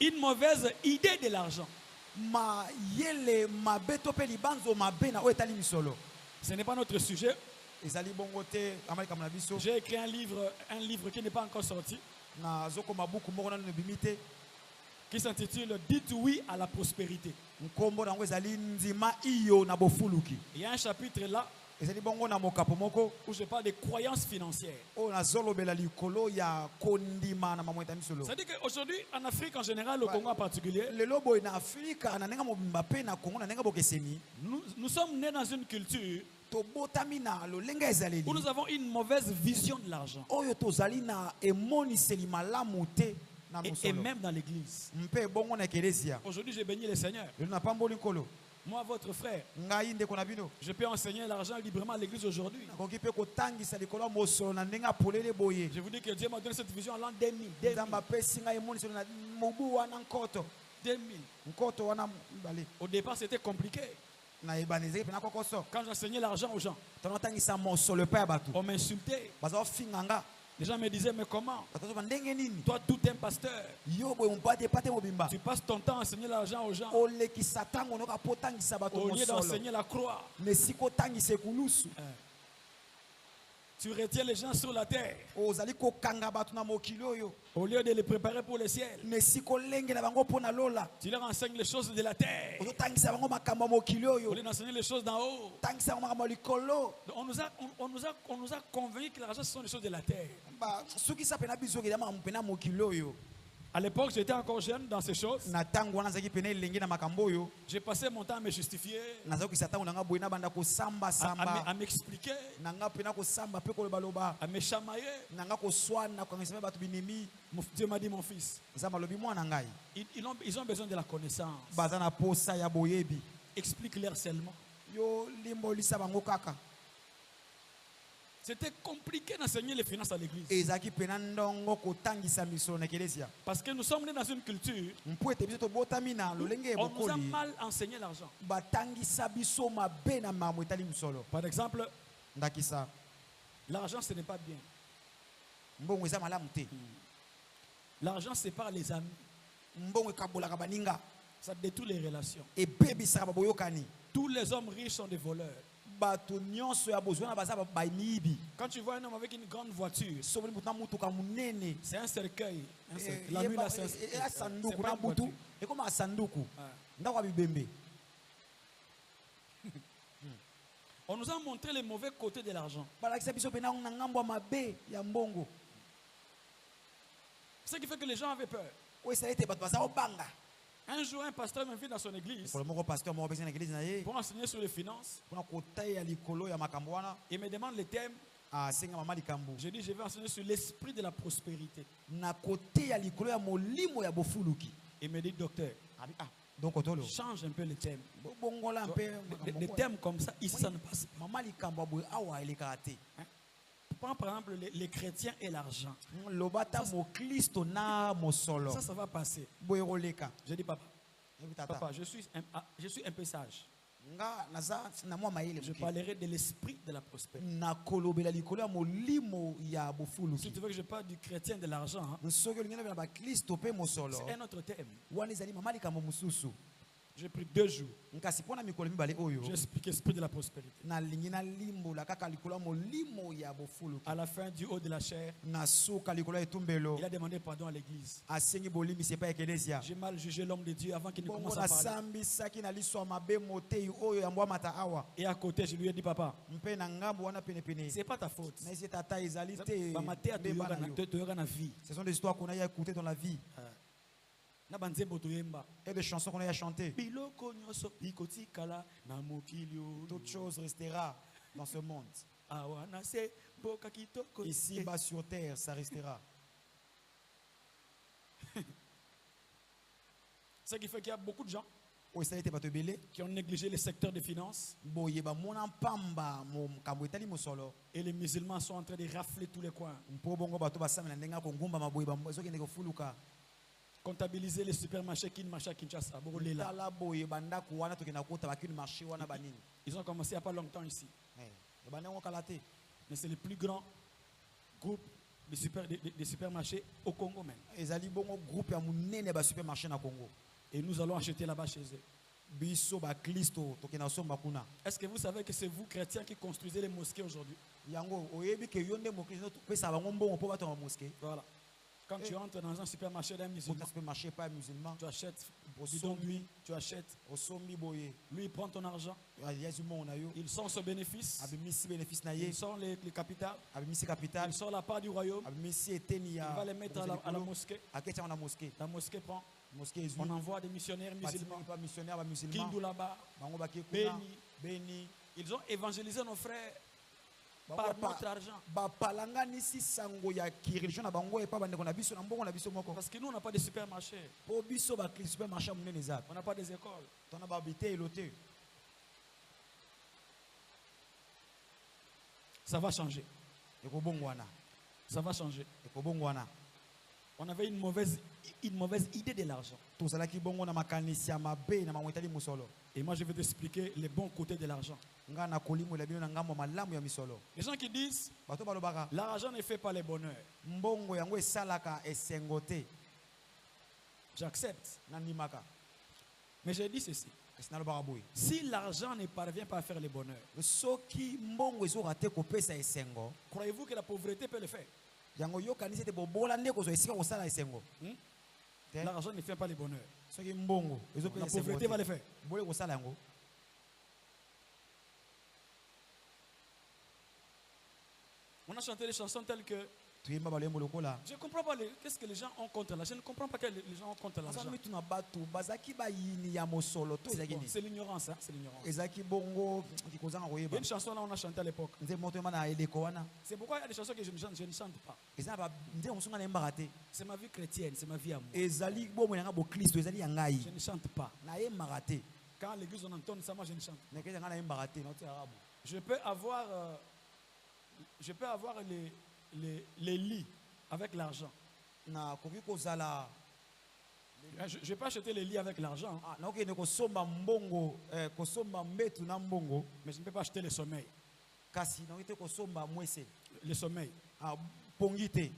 une mauvaise idée de l'argent. ma yele mabeto pe libanzo mabe na oyo etali misolo. Ce n'est pas notre sujet. Ezali bongo te amali kama na biso. J'ai écrit un livre qui n'est pas encore sorti, Na zoko mabuku moko nanu bimite. qui s'intitule Dites oui à la prospérité. Nkombo nango ezali ndima iyo na bofuluki. Il y a un chapitre là Ezali bongo na mokapo moko où je parle des croyances financières. oyo nazolobela likolo ya kondima na mamweta misolo. C'est-à-dire qu'aujourd'hui, en Afrique en général, au Congo en particulier, Lelo boy na Afrika na nenga mobimba pe na Kongo na nenga bokeseni. nous sommes nés dans une culture Tobotami na lolenga ezaleli. où nous avons une mauvaise vision de l'argent. Oyo tozali na emoniseli malamu te na Et mosolo. même dans l'église. Mpe bongo na ekelezia. Aujourd'hui, j'ai béni le Seigneur. Lelo na pamboli nkolo. Moi, votre frère, Ngai ndeko na bino. je peux enseigner l'argent librement à l'église aujourd'hui. Nakoki pe kotangisa likolo ya mosolo na ndenga polele boye. Je vous dis que Dieu m'a donné cette vision en l'an 2000. 2000. Nzambe apesi ngai emoniseli na mobu wana nkoto. 2000. Nkoto wana mbale. Au départ, c'était compliqué. Na ebana ezeki pe na kokoso. Quand j'enseignais l'argent aux gens, Tonotangisa mosolo pe ya bato. on m'insultait. Bazo finganga. Les gens me disaient, mais comment? Bato ba ndenge nini? Toi, tout un pasteur, Yo boye mpate pate mobimba. tu passes ton temps à enseigner l'argent aux gens Olekisa tango noka potangisa bato au lieu mosolo. d'enseigner la croix. Mais si kotangisa ekulusu. Tu retiens les gens sur la terre Ozali kokanga bato na mokili oyo. au lieu de les préparer pour le ciel. Mais si kolenge na bango pona lola. Tu leur enseignes les choses de la terre Ozotangisa bango makambo ya mokili au oyo. lieu d'enseigner les choses d'en haut. Tangisa bango makambo ya likolo. Donc, on nous a convaincus que l'argent, ce sont les choses de la terre. Ba sukisa pena biso ke makambo pena mokili oyo. À l'époque, j'étais encore jeune dans ces choses. Na tango wana zaki pena elenge na makambo oyo. J'ai passé mon temps à me justifier, Nazokisa tango nanga boyena banda ko samba samba. à m'expliquer, Nanga pena ko samba pe ko loba. à me chamailler. Nanga ko swana ko ngisa bato binemi. Dieu m'a dit, mon fils, Nzamba lobi mwana ngai. ils ont besoin de la connaissance. Baza na posa ya boyebi. Explique-leur seulement. Yo limbo lisa bango kaka. C'était compliqué d'enseigner les finances à l'église. Ezaki pena ndongo kotangisa misolo na ekelezia. Parce que nous sommes nés dans une culture Mpo ete biso tobotami na lolenge où on nous a bokoli. mal enseigné l'argent. Batangisa biso mabe na mambo etali misolo. Par exemple, Ndakisa. l'argent, ce n'est pas bien. Mbongo eza malamu te. L'argent sépare les amis. Mbongo ekabolaka baninga. Ça détruit les relations. Ebebisaka baboyokani. Tous les hommes riches sont des voleurs. Bato nyonso ya bozwa na baza baimiyibi. Quand tu vois un homme avec une grande voiture, Soboli mutu na mutuka munene. c'est un cercueil. La nuit, là, c'est Ea c'est sanduku pas na une voiture. butu. Ekoma sanduku. Ouais. Ndako ya bibembe. On nous a montré les mauvais côtés de l'argent. Balakisa biso pena na ngambo ya mabe ya mbongo. Ce qui fait que les gens avaient peur. Oyo esala ete bato baza obanga. Un jour, un pasteur m'invite dans son église Pour moko pasteur moko pesi na eglise na ye. pour enseigner sur les finances. Pona kotaya likolo ya makambo wana. Il me demande le thème. Asenga mama likambo. Je dis, je vais enseigner sur l'esprit de la prospérité. Na koteya likolo ya molimo ya bofuluki. Il me dit, docteur, Abi donc otolo. change un peu le thème. Bongola mpe Des thèmes comme ça, ici, ça ne passe pas. mama likambo boy awa elekaka te. Prends par exemple les chrétiens et l'argent. Lobata mo Kristo na mosolo. Ça va passer. Boy roleka. Je dis, papa, Yebi tata. papa, je suis un peu sage. Nga naza na mwa maele. Je parlerai de l'esprit de la prospérité. Na kolobela likolo ya molimo ya Si bofuluki. tu veux que je parle du chrétien de l'argent, Nsoki olingana na ba Kristo pe mosolo. c'est un autre thème. Wana ezali mama likambo mususu. J'ai pris 2 jours. nkasi pona mikolo mibale oyo J'ai expliqué l'esprit de la prospérité. nalingi nalimbola kaka likolo ya molimo ya bofuluki À la fin du haut de la chair, na suka likolo ya etumbelo il a demandé pardon à l'église. asengi bolimbisi epai ya ekelesia J'ai mal jugé l'homme de Dieu avant qu'il ne bongo commence à parler. nasambisaki na liso ya mabe motei oyo ya mbwamata awa Et à côté, je lui ai dit, papa, mpe na ngambo wana penepene c'est pas ta faute. na esi tata ezali te Bah, ma terre, nde bana yo. tu auras na vie. Ce sont des histoires qu'on a eu à écouter dans la vie Na banzembo toyemba. et des chansons qu'on a eu à chanter. Biloko nyoso ikoti kala na mokilio. Toute chose restera dans ce monde. Awana se boka kitoko. Ici bas sur terre, ça restera. Ce qui fait qu'il y a beaucoup de gens O ça été bato belé. qui ont négligé le secteur des finances Boye ba mona pamba mo kambo etali mosolo. et les musulmans sont en train de rafler tous les coins. Mpo bongo bato basamela ndenga ko ngumba maboye ba zo kende ko fuluka. Comptabiliser les supermarchés qui ne marchent à Kinshasa. Bogolela. Tala boye banda ko wana to kena kota ba kini marché wana banini. Ils ont commencé il n'y a pas longtemps ici. Eh. Banda ngo kalate. Mais c'est le plus grand groupe de supermarchés au Congo même. Ezali bongo groupe ya munene ba supermarché na Congo. Et nous allons acheter là-bas chez eux. Biso ba Kristo to kena somba kuna. Est-ce que vous savez que c'est vous, chrétiens, qui construisez les mosquées aujourd'hui? Yango oyebi ke yonde mo Kristo pesa bango mbongo po bato ba mosquée. Voilà. Quand tu entres dans un supermarché d'un musulman, Quand tu marcher pas musulman, tu achètes au bidon d'huile, sombi, tu achètes. au sombi boye. Lui, il prend ton argent. Yazimo na yo. Il sort ce bénéfice. Abimisi bénéfice na Il ye. sort les capitales. Abimisi capital. Il sort la part du royaume. Abimisi eteni Il ya. va les mettre à la mosquée. Akecha na mosquée. La mosquée prend. Mosquée Jésus. On envoie des missionnaires musulmans. Pas missionnaire ba musulman. Kindu là-bas. Bango ba ke kuna. Beni. Beni. Ils ont évangélisé nos frères Bango par pa- notre argent. Ba palanganisi sango ya religion na bango epa bande ko na biso na mbongo na biso moko. Parce que nous, on n'a pas de supermarché. Po biso ba Kristo supermarché munene za. On n'a pas des écoles. Tona ba habité elote. Ça va changer. Eko bongwana. Ça va changer. Eko bongwana. On avait une mauvaise idée de l'argent. Tozalaki bongo na makanisi ya mabe na mamwetali musolo. Et moi, je vais t'expliquer les bons côtés de l'argent. Nga na kolimo la bino na ngambo malamu ya misolo. Les gens qui disent Bato balobaka l'argent ne fait pas le bonheur. mbongo yango esalaka esengo te. J'accepte. Nandimaka. Mais j'ai dit ceci. Kasi nalobaka boye. Si l'argent ne parvient pas à faire le bonheur, Soki mbongo ezoka te kopesa esengo, croyez-vous que la pauvreté peut le faire? yango yokanisi te bobola nde kozwa esika kosala esengo. Te. L'argent ne fait pas le bonheur. Soki mbongo La ezopesa esengo pauvreté va le te. faire. Bole kosala yango. On a chanté des chansons telles que Tuyemba balembo lokola. je ne comprends pas qu'est-ce que les gens ont contre l'argent. Je ne comprends pas que les gens ont contre l'argent. Asami tuna bato bazaki bayini ya mosolo to ezaki Bon, ni. c'est l'ignorance, hein? C'est l'ignorance. Ezaki bongo kikozanga Il y a koyeba. une chanson là on a chanté à l'époque. Nze moto mana eleko wana. C'est pourquoi il y a des chansons que je ne chante pas. Eza ba nze musunga na yembaka te. C'est ma vie chrétienne, c'est ma vie à moi. Ezali bomo yanga bo Kristo ezali ya ngai. Je ne chante pas. Na yembaka te. Quand l'église on entonne ça, moi je ne chante pas. Na keza nga na yembaka te na tia arabu. Je peux avoir les lits avec l'argent. Na koki kozala Je peux acheter les lits avec l'argent, ah na okende kosomba mbongo kosomba mbetu na mbongo mais je ne peux pas acheter le sommeil. kasi na okite kosomba mwese Le sommeil. ah pongi te.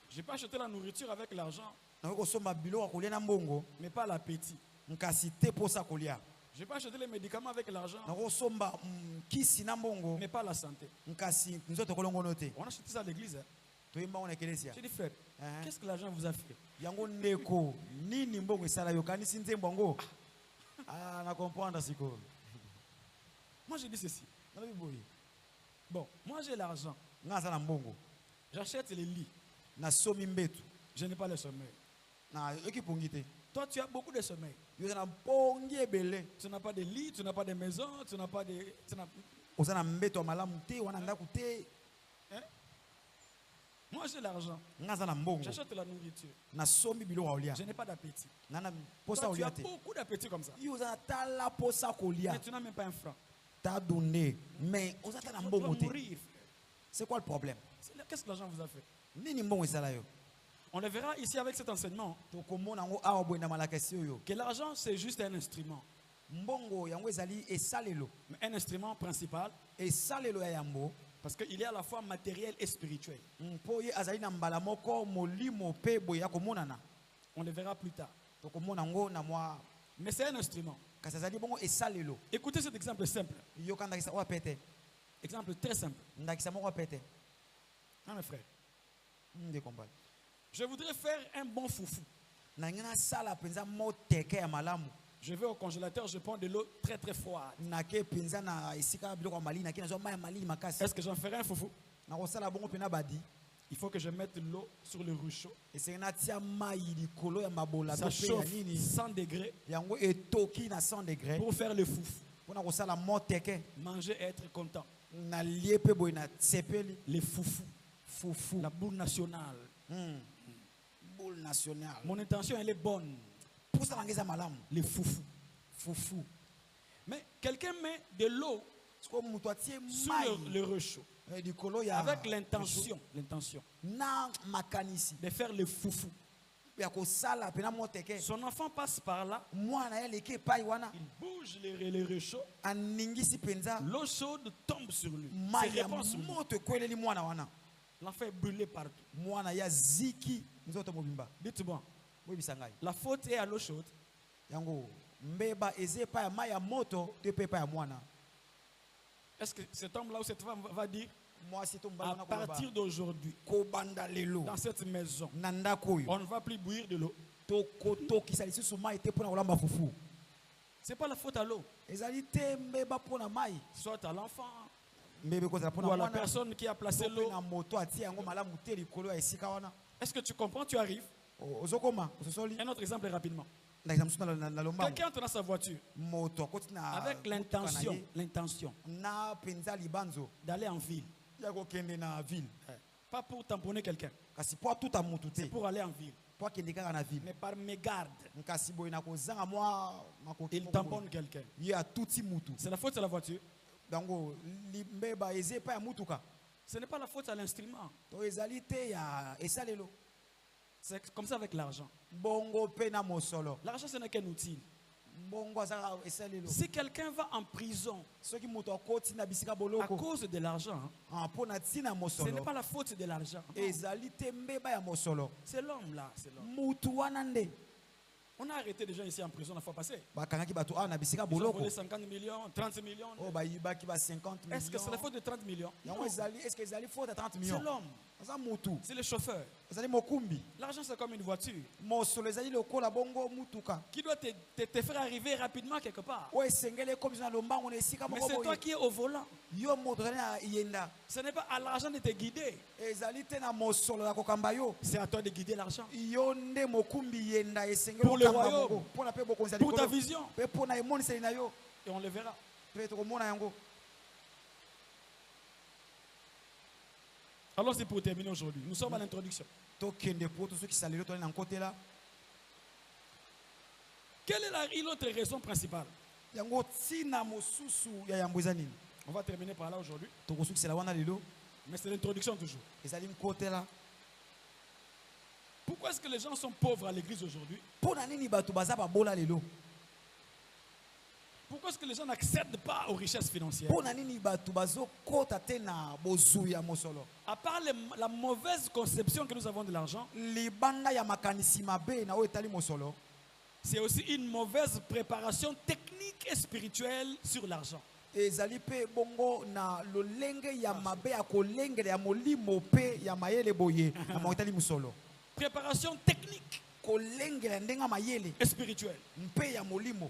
Je peux acheter la nourriture avec l'argent, Na kosomba biloko kolia na mbongo mais pas l'appétit. nkasi te posa kolia. Je peux acheter les médicaments avec l'argent, Na kosomba kisi na mbongo mais pas la santé. nkasi nzoto kolongono te. On a acheté ça à l'église. Hein. Toyemba on ekelesia. J'ai dit, frère, Hein? qu'est-ce que l'argent vous a fait? Yango ndeko nini mbongo esala yo kanisi nzembo yango. Ah na comprendre siko. Moi, j'ai dit ceci. Na biboyi. Bon, moi, j'ai l'argent. Nga za na mbongo. J'achète les lits. Na somi mbetu. Je n'ai pas le sommeil. Na ekipongi te. Toi, tu as beaucoup de sommeil. Yo na pongi ebele. Tu n'as pas de lit, tu n'as pas de maison, tu n'as pas de... Oza na mbeto ya malamu te wana ndaku te. Hein? Moi, j'ai l'argent. Nga za na mbongo. J'achète la nourriture. Na somi biloko olia. Je n'ai pas d'appétit. Nana posa Toi, tu as olia te. beaucoup d'appétit comme ça. Yo za tala posa kolia. Mais tu n'as même pas un franc. T'as donné mais oza ta na Tu mbongo vas te. mourir. C'est quoi le problème? Qu'est-ce que l'argent vous a fait? Nini mbongo esala yo? On le verra ici avec cet enseignement Tokomona ngo awa boye na malakasi oyo. que l'argent, c'est juste un instrument. Mbongo yango ezali esalelo. Mais un instrument principal Esalelo ya yambo. parce qu'il est à la fois matériel et spirituel. Mpo ye azali na mbala moko molimo pe boye ya komonana. On le verra plus tard. Tokomona ngo na mwa Mais c'est un instrument. kasi azali bongo esalelo Écoutez cet exemple simple. yoka ndakisa oyo apete Exemple très simple. ndakisa moko apete Hein, mes frères? ndekombali Je voudrais faire un bon foufou. nangi nasala mpenza moteke ya malamu Je vais au congélateur, je prends de l'eau très très froide. nake mpenza na esika biloko ya malili nake nazwa mai ya malili makasi Est-ce que j'en ferai un foufou? nakosala bongo mpena badi Il faut que je mette l'eau sur le ruchot. esengi natia mai likolo ya mabola Ça to mpe ya chauffe nini 100 degrés yango etoki na 100 degré pour faire le foufou. mpona kosala moteke Manger et être content. nalie mpe boye nasepeli Les foufous. fufu La boule nationale. boule nationale Mon intention, elle est bonne. posa nange eza malamu Les foufous. fufu Mais quelqu'un met de l'eau siko moto atie sur mai le ruchot. likolo ya Avec l'intention na makanisi de faire le foufou. ya kosala mpena moteke Son enfant passe par là. mwana ye aleki epai wana Il bouge les ruchots. aningisi mpenza L'eau chaude tombe sur lui. mai C'est ya répand sur lui. moto ekweleli mwana wana L'enfant est brûlé partout. mwana ye aziki nzoto mobimba Dites-moi, boyebisa ngai la faute est à l'eau chaude. yango mbeba eza epai ya mai ya moto to epai epai ya mwana Est-ce que cet homme-là ou cette femme va dire, mwasi to mobali à wana koloba, partir d'aujourd'hui, kobanda lelo dans cette maison, na ndako oyo on ne va plus bouillir de l'eau? tokotokisa lisusu mai te mpona kolamba fufu Ce n'est pas la faute à l'eau, ezali te mbeba mpona mai soit à l'enfant mbeba ekozala ou mpona à la mwana personne qui a placé to mpe l'eau. na moto atie yango malamu te likolo ya esika wana Est-ce que tu comprends? Tu arrives. ozokoma ososoli Un autre exemple rapidement. ndakisa mosusu na lombango Quelqu'un entre dans sa voiture moto akoti na avec motuka na ye, l'intention na mpenza libanzo d'aller en ville. ya kokende na ville Pas pour tamponner quelqu'un, kasi po atuta motu te pour aller en ville. po akende kaka na ville Mais par mégarde, kasi boye na kozanga mwa makoki il moko boye. tamponne quelqu'un. ye atuti mutu C'est la faute à la voiture. yango mbeba eza epai ya mutuka Ce n'est pas la faute à l'instrument. to ezali te ya esalelo C'est comme ça avec l'argent. bongo mpe na mosolo L'argent, ce n'est qu'un outil. bongo azaka esalelo Si quelqu'un va en prison soki moto akoti na bisika à boloko cause de l'argent, mpo na ntina ce n'est mosolo pas la faute de l'argent. Non. ezali te mbeba ya mosolo C'est l'homme là, c'est l'homme. mutu wana nde On a arrêté des gens ici en prison la fois passée. bakangaki bato awa na bisika Ils ont boloko volé 50 millions, 30 millions. oyo bayibaki ba 50 millions Est-ce que c'est la faute de 30 millions? yango Non. ezali est-ce que ezali faute ya 30 C'est millions l'homme, aza mutu c'est le chauffeur. ezali mokumbi L'argent, c'est comme une voiture mosolo ezali lokola bongo mutuka qui doit te faire arriver rapidement quelque part. oyo esengeli ekomisa na lombango na esika Mais moko c'est toi boye qui es au volant. yo moto ozali na yenda Ce n'est pas à l'argent de te guider. ezali te na mosolo ya kokamba yo C'est à toi de guider l'argent. yo nde mokumbi yenda esengeli Pour le okamba royaume. bongo mpona mpe bokonzi ya Pour ta likolo vision. mpe mpona emoniseli na yo Et on le verra. mpe tokomona yango Alors c'est pour terminer aujourd'hui. Nous sommes à l'introduction. tokende po tosukisa lelo toli na nkotela Quelle est l'autre raison principale? yango ntina mosusu ya yango eza nini On va terminer par là aujourd'hui. tokosukisela wana lelo Mais c'est l'introduction toujours. ezali nkotela Pourquoi est-ce que les gens sont pauvres à l'église aujourd'hui? mpo na nini bato baza babola lelo Pourquoi est-ce que les gens n'accèdent pas aux richesses financières? mpo na nini bato bazokota te na bozwi ya mosolo À part la mauvaise conception que nous avons de l'argent, libanda ya makanisi mabe na oyo etali mosolo c'est aussi une mauvaise préparation technique et spirituelle sur l'argent. ezali mpe bongo na lolenge ya mabe ya kolengela ya molimo mpe ya mayele boye na makambo etali mosolo Préparation technique kolengela ndenge ya mayele et spirituelle. mpe ya molimo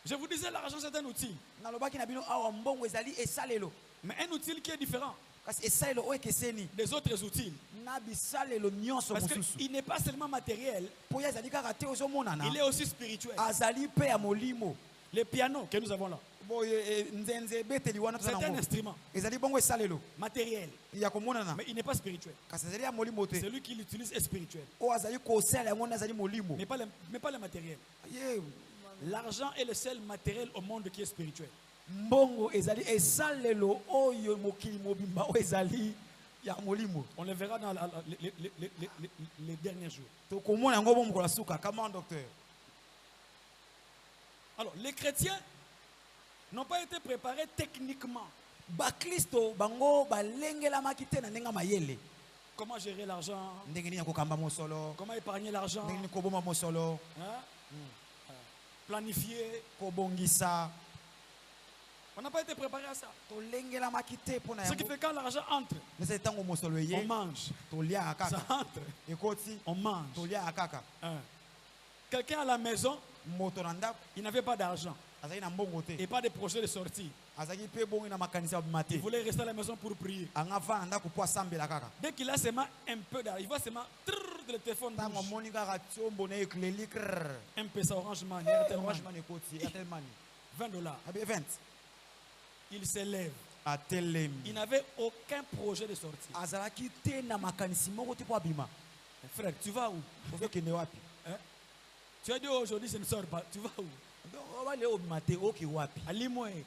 Je vous disais, l'argent c'est un outil, nalobaki na bino awa mbongo ezali esalelo mais un outil qui est différent kasi esalelo oyo ekeseni des autres outils. na bisalelo nyonso Parce mosusu qu'il n'est pas seulement matériel, mpo ye azali kaka te ozomonana il est aussi spirituel. azali mpe ya molimo Le piano que nous avons là, boye nzenze ebeteli wana c'est toza un nango instrument ezali bongo esalelo matériel, ya komonana mais il n'est pas spirituel. kasi azali ya molimo te Celui qui l'utilise est spirituel, oyo azali kosala yango nde azali molimo mais pas le matériel. ye L'argent est le seul matériel au monde qui est spirituel. mbongo ezali esalelo oyo mokili mobimba oyo ezali ya molimo On le verra dans les derniers jours. tokomona yango bo mokolo ya suka kama docteur Alors, les chrétiens n'ont pas été préparés techniquement. bakristo bango balengelamaki te na ndenge ya mayele Comment gérer l'argent? ndenge nini kokamba mosolo, Comment épargner l'argent? ndenge nini koboma mosolo, Hein? Planifier. kobongisa. On n'a pas été préparé à ça. Tolengela makite pona Ce qui yango. fait quand l'argent entre, Nese tango mosolo on ye, mange. tolia Ça akaka. entre, Ekoti, on mange. tolia akaka. Hein. Quelqu'un à la maison, Moto na ndako, il n'avait pas d'argent azali na mbongo te. et pas de projet de sortie. Azali pe bongo na makanisa Il mate. voulait rester à la maison pour prier. Anga va na ndako po asambela kaka. Dès qu'il a seulement un peu d'argent, il voit seulement de le téléphone Tango bouge. moni kaka tiombo na ekleli krrr. Un peu ça, Orange Money, Airtel Orange Money, Money ekoti, Airtel Money. $20. Abi event. Il s'élève. Il Atelemi. n'avait aucun projet de sortie. Azalaki te na makanisi moko te po abima. Frère, tu vas où? Ozokende wapi? Hein? Tu as dit aujourd'hui, je ne sors pas. Tu vas où? Donc on va aller au matin oki wapi? À Limoé.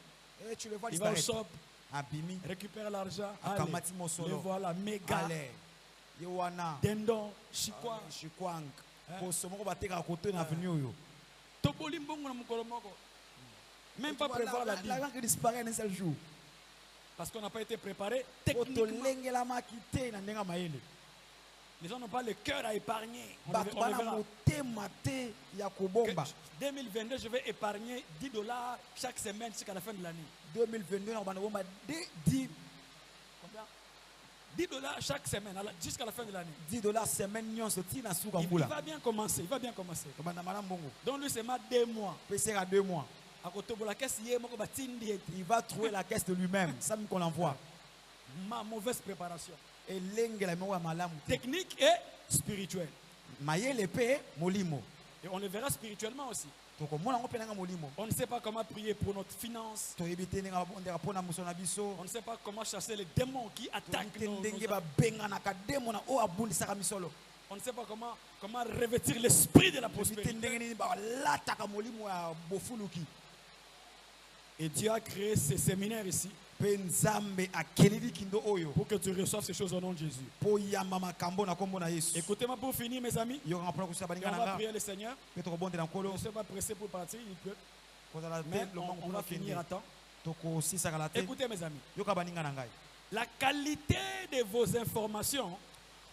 Eh tu le vois Il va au disparaître. shop, Abimi. récupère l'argent. Akamati Allez. mosolo. Le voilà, méga. Ale. Yewana. Dendon, chikwa. Shikwang. Poso moko bateka koto na avenue oyo. Toboli mbongo na mukolo moko. Même pas prévoir la L'argent dîme. qui disparaît un seul jour. Parce qu'on n'a pas été préparé techniquement. Otolengela makite na ndenga mayele. Les gens n'ont pas le cœur à épargner. On Bato le bana verra. motema te ya Que kobomba. 2022, je vais épargner $10 chaque semaine jusqu'à la fin de l'année. 2022 na bana bomba 10 Combien? $10 chaque semaine jusqu'à la fin de l'année. $10 semaine nyonso tina suka Il mbula. va bien commencer. Il va bien commencer. Bana mala mbongo. Donc lui, c'est 2 mois. Pese à 2 mois. À côté de la caisse, il y a moko batindi ete. Il va trouver la caisse de lui-même. Ça me qu'on l'envoie. Ma mauvaise préparation. Et lengela mewa malamu te. Technique et spirituelle. Mayele pe molimo. Et on le verra spirituellement aussi. Toko mona ngo penanga molimo. On ne sait pas comment prier pour notre finance. To yebite nga ndeka pona musona biso. On ne sait pas comment chasser les démons qui attaquent nos Ndenge ba benga na kademo na o abundisaka misolo. On ne sait pas comment revêtir l'esprit de la prospérité. Ndenge ni ba lataka molimo ya bofuluki. Et Dieu a créé ce séminaire ici Pe nzambe akeleli kindo oyo. pour que tu reçoives ces choses au nom de Jésus. Po yamba makambo na kombo na Yesu. Écoutez-moi pour finir, mes amis. Yo ngapona kusaba Et balinga on na va nga. prier le Seigneur. Pe to bonde na Je nkolo. ne suis pas pressé pour partir, il peut. Kozala Mais te lo on mango va kende. finir à temps. Toko sisa kala te. Écoutez, mes amis. Yo ka baninga na ngai. La qualité de vos informations,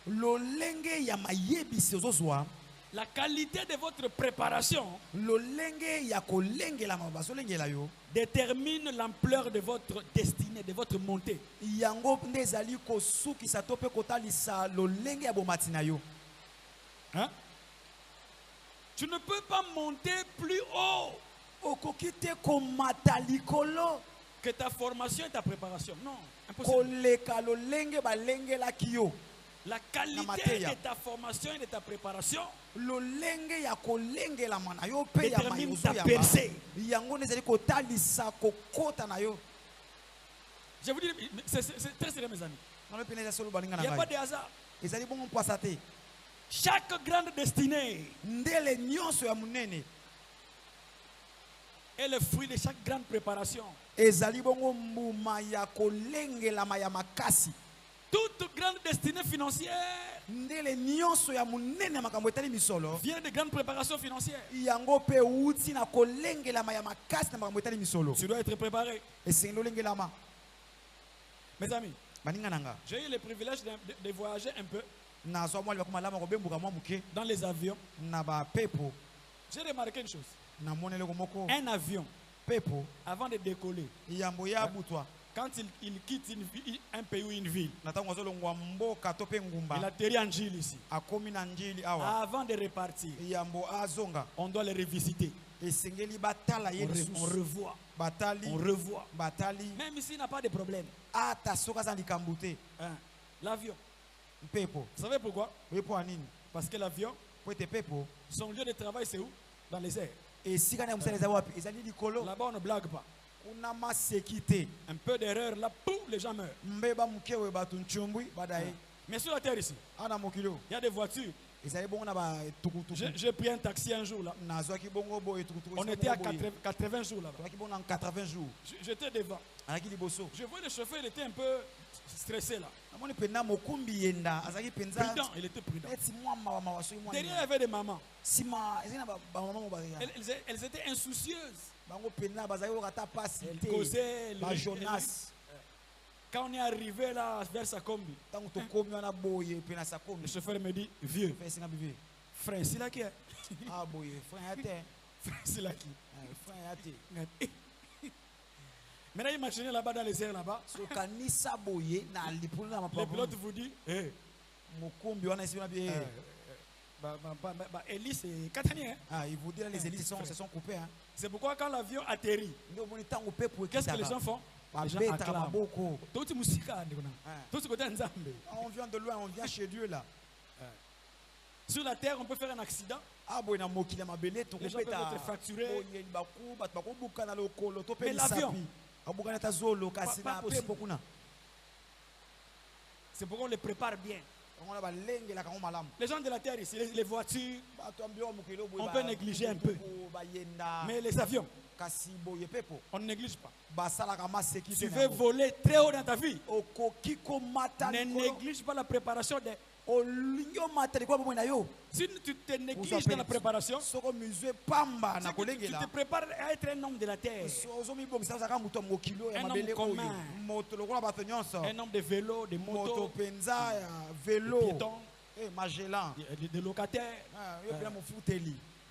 Lolenge ya mayebisi ozozwa. la qualité de votre préparation Lolenge ya kolengela mabaso lengela yo. détermine l'ampleur de votre destinée, de votre montée. Yango nde ezali kosukisa to pe kotalisa lolenge ya bomati na yo. Hein? Tu ne peux pas monter plus haut Okoki te komata likolo que ta formation et ta préparation. Non, impossible. koleka lolenge balengelaki yo. La qualité mateya. de ta formation et de ta préparation Lolenge ya kolengelama na yo pe ya détermine mayozo ta ya percée. yango nde ezali kotalisa kokota na yo. Je vous dis, c'est très sérieux, mes amis. Nalo pene eza solo balinga Il n'y na a pas ngai. de hasard. Ezali bongo mpwasa te. Chaque grande destinée Ndele nyonso ya munene est le fruit de chaque grande préparation. ezali bongo mbuma ya kolengelama ya makasi. Toute grande destinée financière Ndele nyonso ya munene ya makambo etali misolo vient de grandes préparations financières. yango pe uti na kolengelama ya makasi na makambo etali misolo. Tu dois être préparé. Esengeli olengelama. Mes amis, Baninga nanga. j'ai eu le privilège de voyager un peu Nazwa mwali bakoma lama kobembuka mwa muke dans les avions. na ba pepo J'ai remarqué une chose. na monele ko moko Un avion, pepo avant de décoller, yambo ya butwa quand il quitte un pays ou une ville, na tango azolongwa mboka to pe il ngumba atterrit en Gilles ici. akomi na njili awa Avant de repartir, yambo azonga on doit le revisiter. esengeli batala ye On lisusu revoit. batali On revoit. batali Même ici, il n'a pas de problème. ata soka za likambo te Hein. L'avion. mpepo Vous savez pourquoi? oyepo anini Parce que l'avion, po ete pepo son lieu de travail, c'est où? Dans les airs. esika na mosala eza wapi ezali likolo Là-bas, on ne blague pas. kuna maseki te Un peu d'erreur, là, pouf, les gens meurent. mbeba moke oyo bato nchumbwi badaye Mais sur la terre ici, ana mokili oyo il y a des voitures. ezali bongo na batukutuku J'ai pris un taxi un jour là. nazwaki bongo boye tukutuku On était à 80 jours là-bas. tozwaki bongo na 80 jours J'étais devant. alaki liboso Je vois le chauffeur, il était un peu stressé là. namoni mpenza mokumbi yenda azalaki mpenza Prudent, il était prudent. neti mwa mawa mawa soki mwa Derrière, il y avait des mamans. nsima ezali na bamama mo bazalaki Elles étaient insoucieuses. bango mpenza bazalaki koyoka ata pasi Elles te causaient. bajonas Quand on est arrivé là vers sa combi, Tango to komi wana boye pe na sa le komi. chauffeur me dit, vieux, Fais singa bibi. frère, c'est là qui est. Ah boye, frère yate. Frère, c'est là qui. Frère yate. Maintenant, imaginez là-bas dans les airs là-bas. So kanisa boye na lipuna na Le mapapu. pilote vous dit, eh, Mokombi wana isi na biye. Ellie, c'est Catania. Ah, il vous dit là les hélices se sont coupés hein. C'est pourquoi quand l'avion atterrit, Ndio moni tango pe pour qu'est-ce que les gens font? Les gens Babeta acclament. maboko. Tout le musika, tout ce côté Nzambe. On vient de loin, on vient chez Dieu là. Sur la terre, on peut faire un accident. Ah boy na mokili mabele to Les gens peuvent être fracturés. Mais l'avion, pas possible. C'est pourquoi on les prépare bien. Les gens de la terre ici, les voitures, on peut négliger un peu. Mais les avions, on ne néglige pas. Tu veux voler très haut dans ta vie, ne néglige pas la préparation des... Si tu te négliges dans la préparation, tu te prépares à être un homme de la terre, un homme commun, un homme de vélo, de moto, de piétons, de locataires.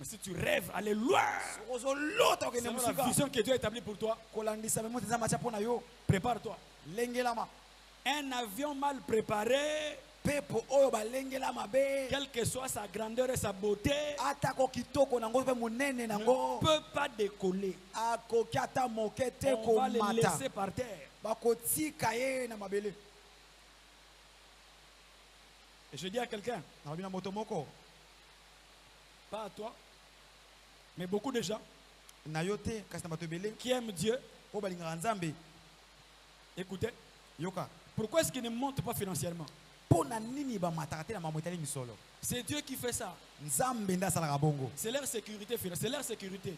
Mais si tu rêves, aller loin, c'est la vision que Dieu a établie pour toi, prépare-toi. Un avion mal préparé, quelle que soit sa grandeur et sa beauté, ne peut pas décoller. On va le laisser par terre. Et je dis à quelqu'un, pas à toi, mais beaucoup de gens qui aiment Dieu, écoutez, pourquoi est-ce qu'ils ne montent pas financièrement? C'est Dieu qui fait ça. C'est leur sécurité financière, c'est leur sécurité.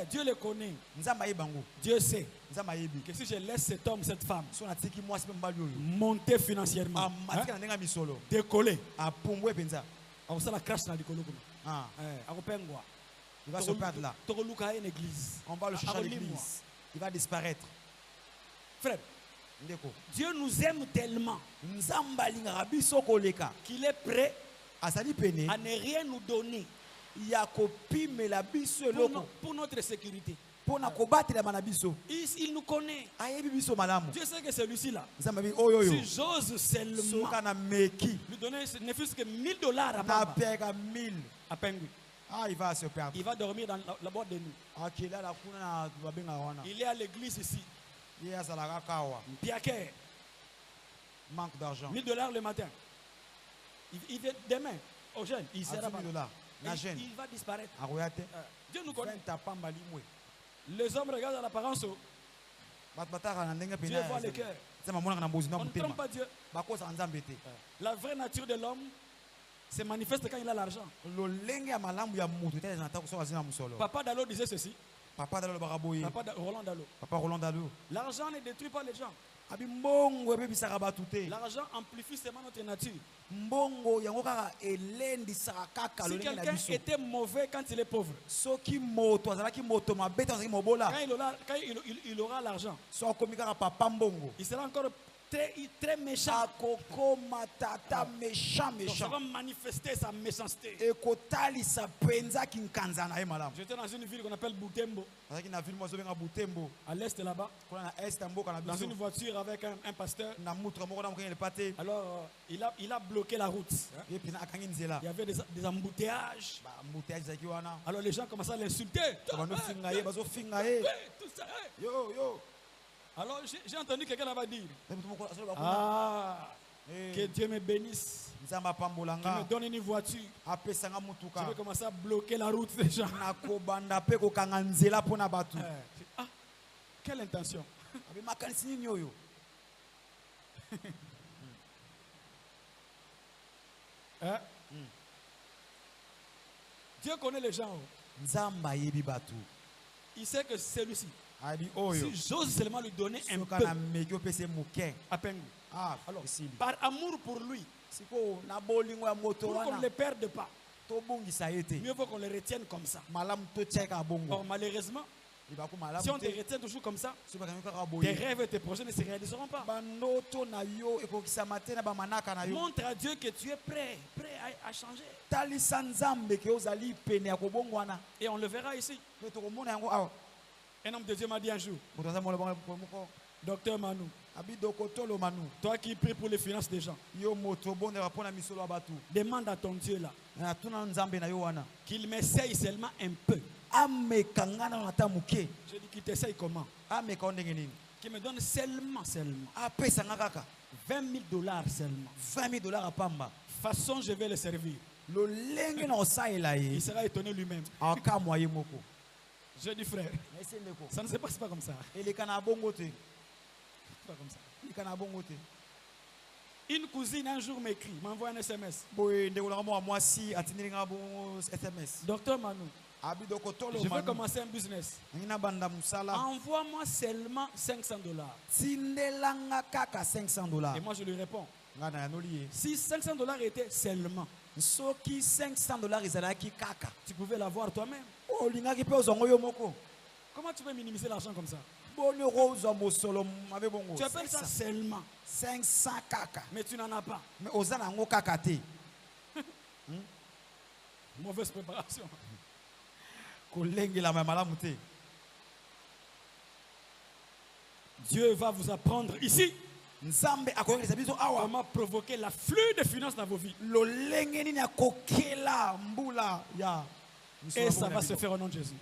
Dieu les connaît. Dieu sait que si je laisse cet homme, cette femme monter financièrement, décoller, on la crache dans l'école. Il va se perdre là. On va le chercher à l'église. Il va disparaître. Frère, Dieu nous aime tellement qu'il est prêt à ne rien nous donner pour notre sécurité. Il nous connaît. Dieu sait que celui-ci-là, si j'ose seulement lui donner ne fût-ce que $1000 à Pengui, il va se perdre. Il va dormir dans la boîte de nuit. Il est à l'église ici. Piaké. Manque d'argent. $1000 le matin. Il vient demain, au jeune, il sera pas. Il va disparaître. Dieu nous connaît. Les hommes regardent à l'apparence. Dieu voit le cœur. On ne trompe pas Dieu. La vraie nature de l'homme se manifeste quand il a l'argent. Papa Dalo disait ceci. Papa Roland Dalo. L'argent ne détruit pas les gens. L'argent amplifie seulement notre nature. Si quelqu'un était mauvais quand il est pauvre, quand il aura l'argent, il sera encore très méchant. Ça va manifester sa méchanceté. J'étais dans une ville qu'on appelle Butembo. À l'est là-bas. Dans une voiture avec un pasteur. Alors il a bloqué la route. Il y avait des embouteillages. Alors les gens commençaient à l'insulter. Alors j'ai entendu quelqu'un là-bas dire, que Dieu me bénisse, qu'il me donne une voiture. Je vais commencer à bloquer la route des gens. Quelle intention? Dieu connaît les gens. Il sait que c'est celui-ci. Si j'ose seulement lui donner un peu à Pengui, alors, par amour pour lui, pour qu'on ne le perde pas, mieux vaut qu'on le retienne comme ça. Or malheureusement, Si on te retient toujours comme ça, tes rêves et tes projets ne se réaliseront pas. Montre à Dieu que tu es prêt à changer. Et on le verra ici. Un homme de Dieu m'a dit un jour, Docteur Manu, toi qui pries pour les finances des gens, demande à ton Dieu là qu'il m'essaye seulement un peu. Je dis qu'il t'essaye comment? Qu'il me donne seulement $20 seulement. $20 à Pamba. Façon, je vais le servir. Il sera étonné lui-même. Je dis frère, ça ne se passe pas comme ça. Pas comme ça. Une cousine un jour m'écrit, m'envoie un SMS. Docteur Manu, je veux commencer un business. Envoie-moi seulement $500. Et moi je lui réponds, si $500 étaient seulement, tu pouvais l'avoir toi-même. Comment tu peux minimiser l'argent comme ça? Tu appelles ça seulement. 500 kaka. Mais tu n'en as pas. Mais ozana ngo kaka te. Mauvaise préparation. Dieu va vous apprendre ici comment provoquer l'afflux de finances dans vos vies. Et ça va se faire au nom de Jésus.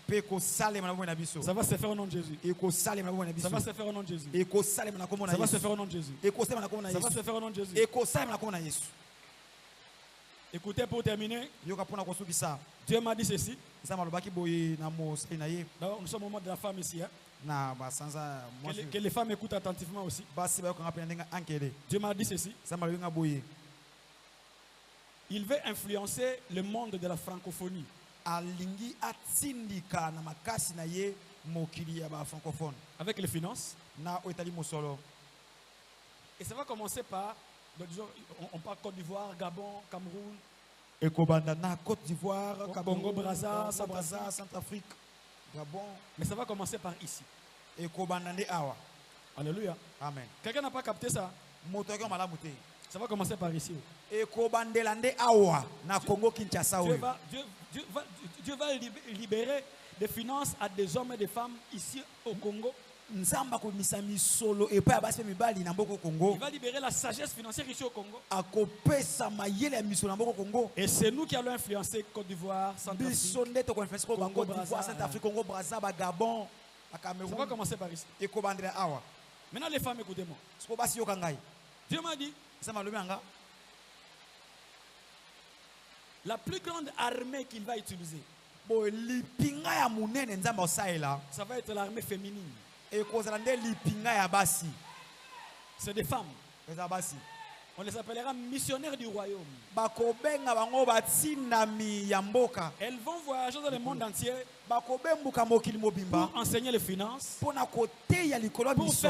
Ça va se faire au nom de Jésus. Ça va se faire au nom de Jésus. Ça va se faire au nom de Jésus. Ça va se faire au nom de Jésus. Écoutez, pour terminer, Dieu m'a dit ceci. D'abord, nous sommes au moment de la femme ici. Hein? Que les femmes écoutent attentivement aussi. Dieu m'a dit ceci. Il veut influencer le monde de la francophonie. Avec les finances. Et ça va commencer par, on parle Côte d'Ivoire, Gabon, Cameroun, Côte d'Ivoire, Congo, Brazza, Centrafrique, Gabon. Mais ça va commencer par ici. Alléluia. Amen. Quelqu'un n'a pas capté ça? Ça va commencer par ici. Dieu va libérer des finances à des hommes et des femmes ici au Congo. Il va libérer la sagesse financière ici au Congo. Et c'est nous qui allons influencer Côte d'Ivoire, Centrafrique, Congo, Brazza, Gabon, Cameroun. Ça va commencer par ici. Maintenant les femmes, écoutez-moi. Dieu m'a dit, la plus grande armée qu'il va utiliser, ça va être l'armée féminine. C'est des femmes. On les appellera missionnaires du royaume. Elles vont voyager dans le monde entier pour enseigner les finances, pour faire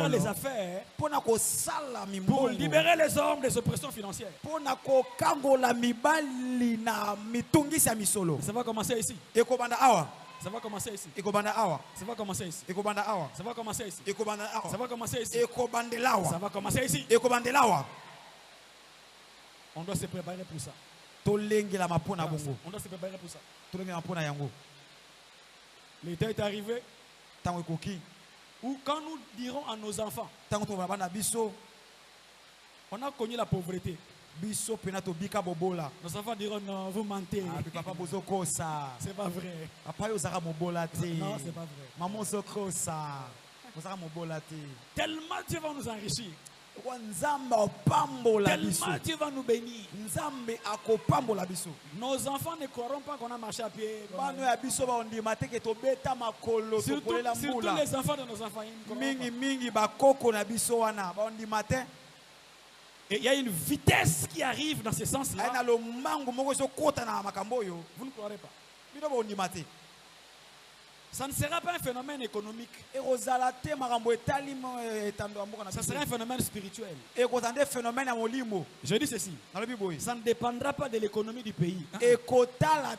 les affaires, pour libérer les hommes des oppressions financières. Ça va commencer ici. Ça va commencer ici. Ça va commencer ici. Ça va commencer ici. Ça va commencer ici. Ça va commencer ici. On doit se préparer pour ça. On doit se préparer pour ça. Le temps est arrivé où quand nous dirons à nos enfants, on a connu la pauvreté. Nos enfants diront non, vous mentez. C'est pas vrai. Non, c'est pas vrai. Tellement Dieu va nous enrichir. Tellement Dieu va nous bénir. Nos enfants ne croiront pas qu'on a marché à pied. Surtout les enfants de nos enfants. Et il y a une vitesse qui arrive dans ce sens-là. Vous ne croirez pas. Ça ne sera pas un phénomène économique. Ça sera un phénomène spirituel. Je dis ceci. Ça ne dépendra pas de l'économie du pays. Dollar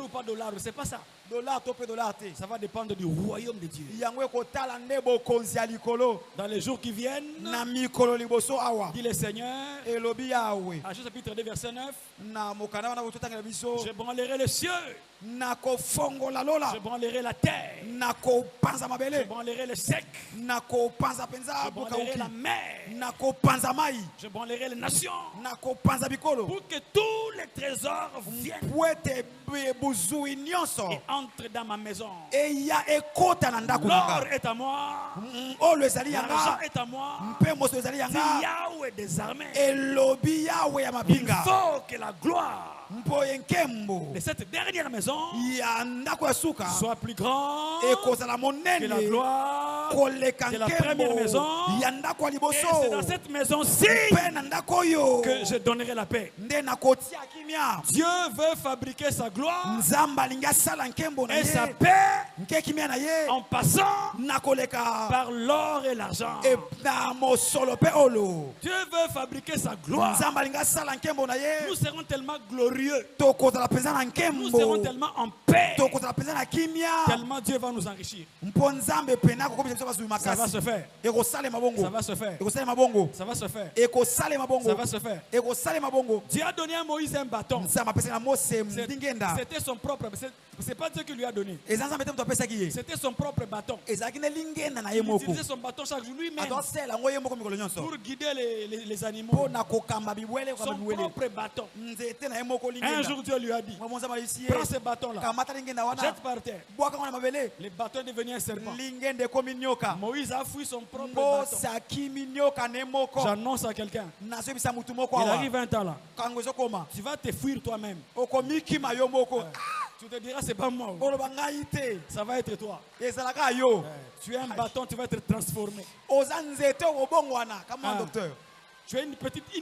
ou pas dollar, c'est pas ça. dollar to pe dollar te. Ça va dépendre du royaume de Dieu. Yango ekotala nde bokonzi ya likolo. Dans les jours qui viennent, Na mikolo liboso awa. dit le Seigneur, Elobi yawe. à Josué chapitre 2 verset 9, Na mokanda wana bototanga biso. je branlerai les cieux, Nako fongola lola. je branlerai la terre, Nako panza je mabele. branlerai le sec, Nako panza je penza branlerai bokauki. la mer, Nako panza mai. je branlerai les nations, Nako panza bikolo. pour que tous les trésors viennent Pwete buzui nyonso. et entrent dans ma maison. Eya ekota na ndako L'or nanga. est à moi, Olo ezali l'argent yanga. est à moi, Mpe moso ezali dit yanga. Yahweh des armées. Elobi yawe ya Il mabinga. faut que la gloire Mpo yenkembo. de cette dernière maison Ya ndako ya suka. soit plus grande Ekozala que la monene. gloire. Koleka de la première maison. nkembo. Ya ndako ya Et liboso. c'est dans cette maison-ci Mpe na ndako oyo. que je donnerai la paix. Nde nakotia kimia. Dieu veut fabriquer sa gloire Nzambe alingi asala nkembo na et sa ye. paix Nke kimia na ye. en passant Nakoleka. par l'or et l'argent. E na mosolo pe olo. Dieu veut fabriquer sa gloire. Nzambe alingi asala nkembo na ye. Nous serons tellement glorieux. Tokozala penza na Nous nkembo. serons tellement en paix. Tokozala penza na kimia. Tellement Dieu va nous enrichir. Mpo nzambe pena kokomisa biso bazwi Ça va makasi. se faire. Ekosalema Ça bongo. va se faire. Ekosalema bongo. Ça va se faire. Ekosalema bongo. Ça va se faire. Ekosalema bongo. Dieu a donné à Moïse un bâton. Nzambe apesa na Mose C'est- ndingenda. C'était son propre. C'est pas Dieu qui lui a donné. Eza nzambe te moto apesaki ye. C'était son propre bâton. Ezalaki nde lingenda na ye Il moko. utilisait son bâton chaque jour lui-même Atosela ngo ye moko mikolo nyonso. pour guider les animaux. Mpo na kokamba bibwele kokamba Son bibwele. propre bâton. Nzete na ye moko Un lingenda. jour, Dieu lui a dit, Mwa nzambe alisi ye. prends ce bâton-là, Kamata lingenda wana. jette par terre. Bwaka ngo na mabele. Le bâton est devenu un serpent. Lingenda ekomi nyoka. Moïse a fui son propre bâton. Mbosa kimi nyoka ne moko. J'annonce à quelqu'un, Nazoyebisa mutu moko il awa. arrive un temps là, Kango ezokoma. tu vas te fuir toi-même. Okomikima yo moko. Tu te diras, c'est pas moi. Oloba ngai te. Ça va être toi. Ezalaka yo. Tu es un bâton, tu vas être transformé. Oza nzete obongwana kama Ah. docteur. Tu es une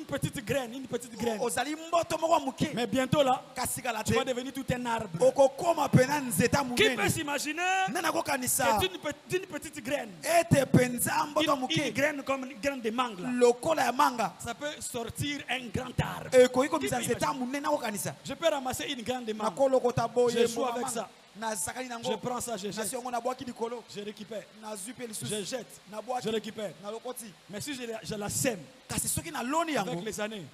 petite graine, une petite graine. Ozali mboto moko muke. Mais bientôt là, Kasika la tu vas te. devenir tout un arbre. Okokoma pena nzeta Qui peut munene. s'imaginer Nana kokanisa. que d'une petite graine, Ete penza mboto une muke. graine comme une graine de mangue là, Lokola ya manga. ça peut sortir un grand arbre. Ekoki komisa Qui peut nzeta imaginer? munene kokanisa. Je peux ramasser une graine de mangue. Nakolokota boye. Je joue mboka avec manga. ça. Na sakali nango. Je prends ça, je jette. Nasi yango na bwaki likolo. Je récupère. Na zupe lisusu. Je jette. Na bwaki. Je récupère. Na lokoti. Mais si je la sème Kasi soki na loni yango. avec les années,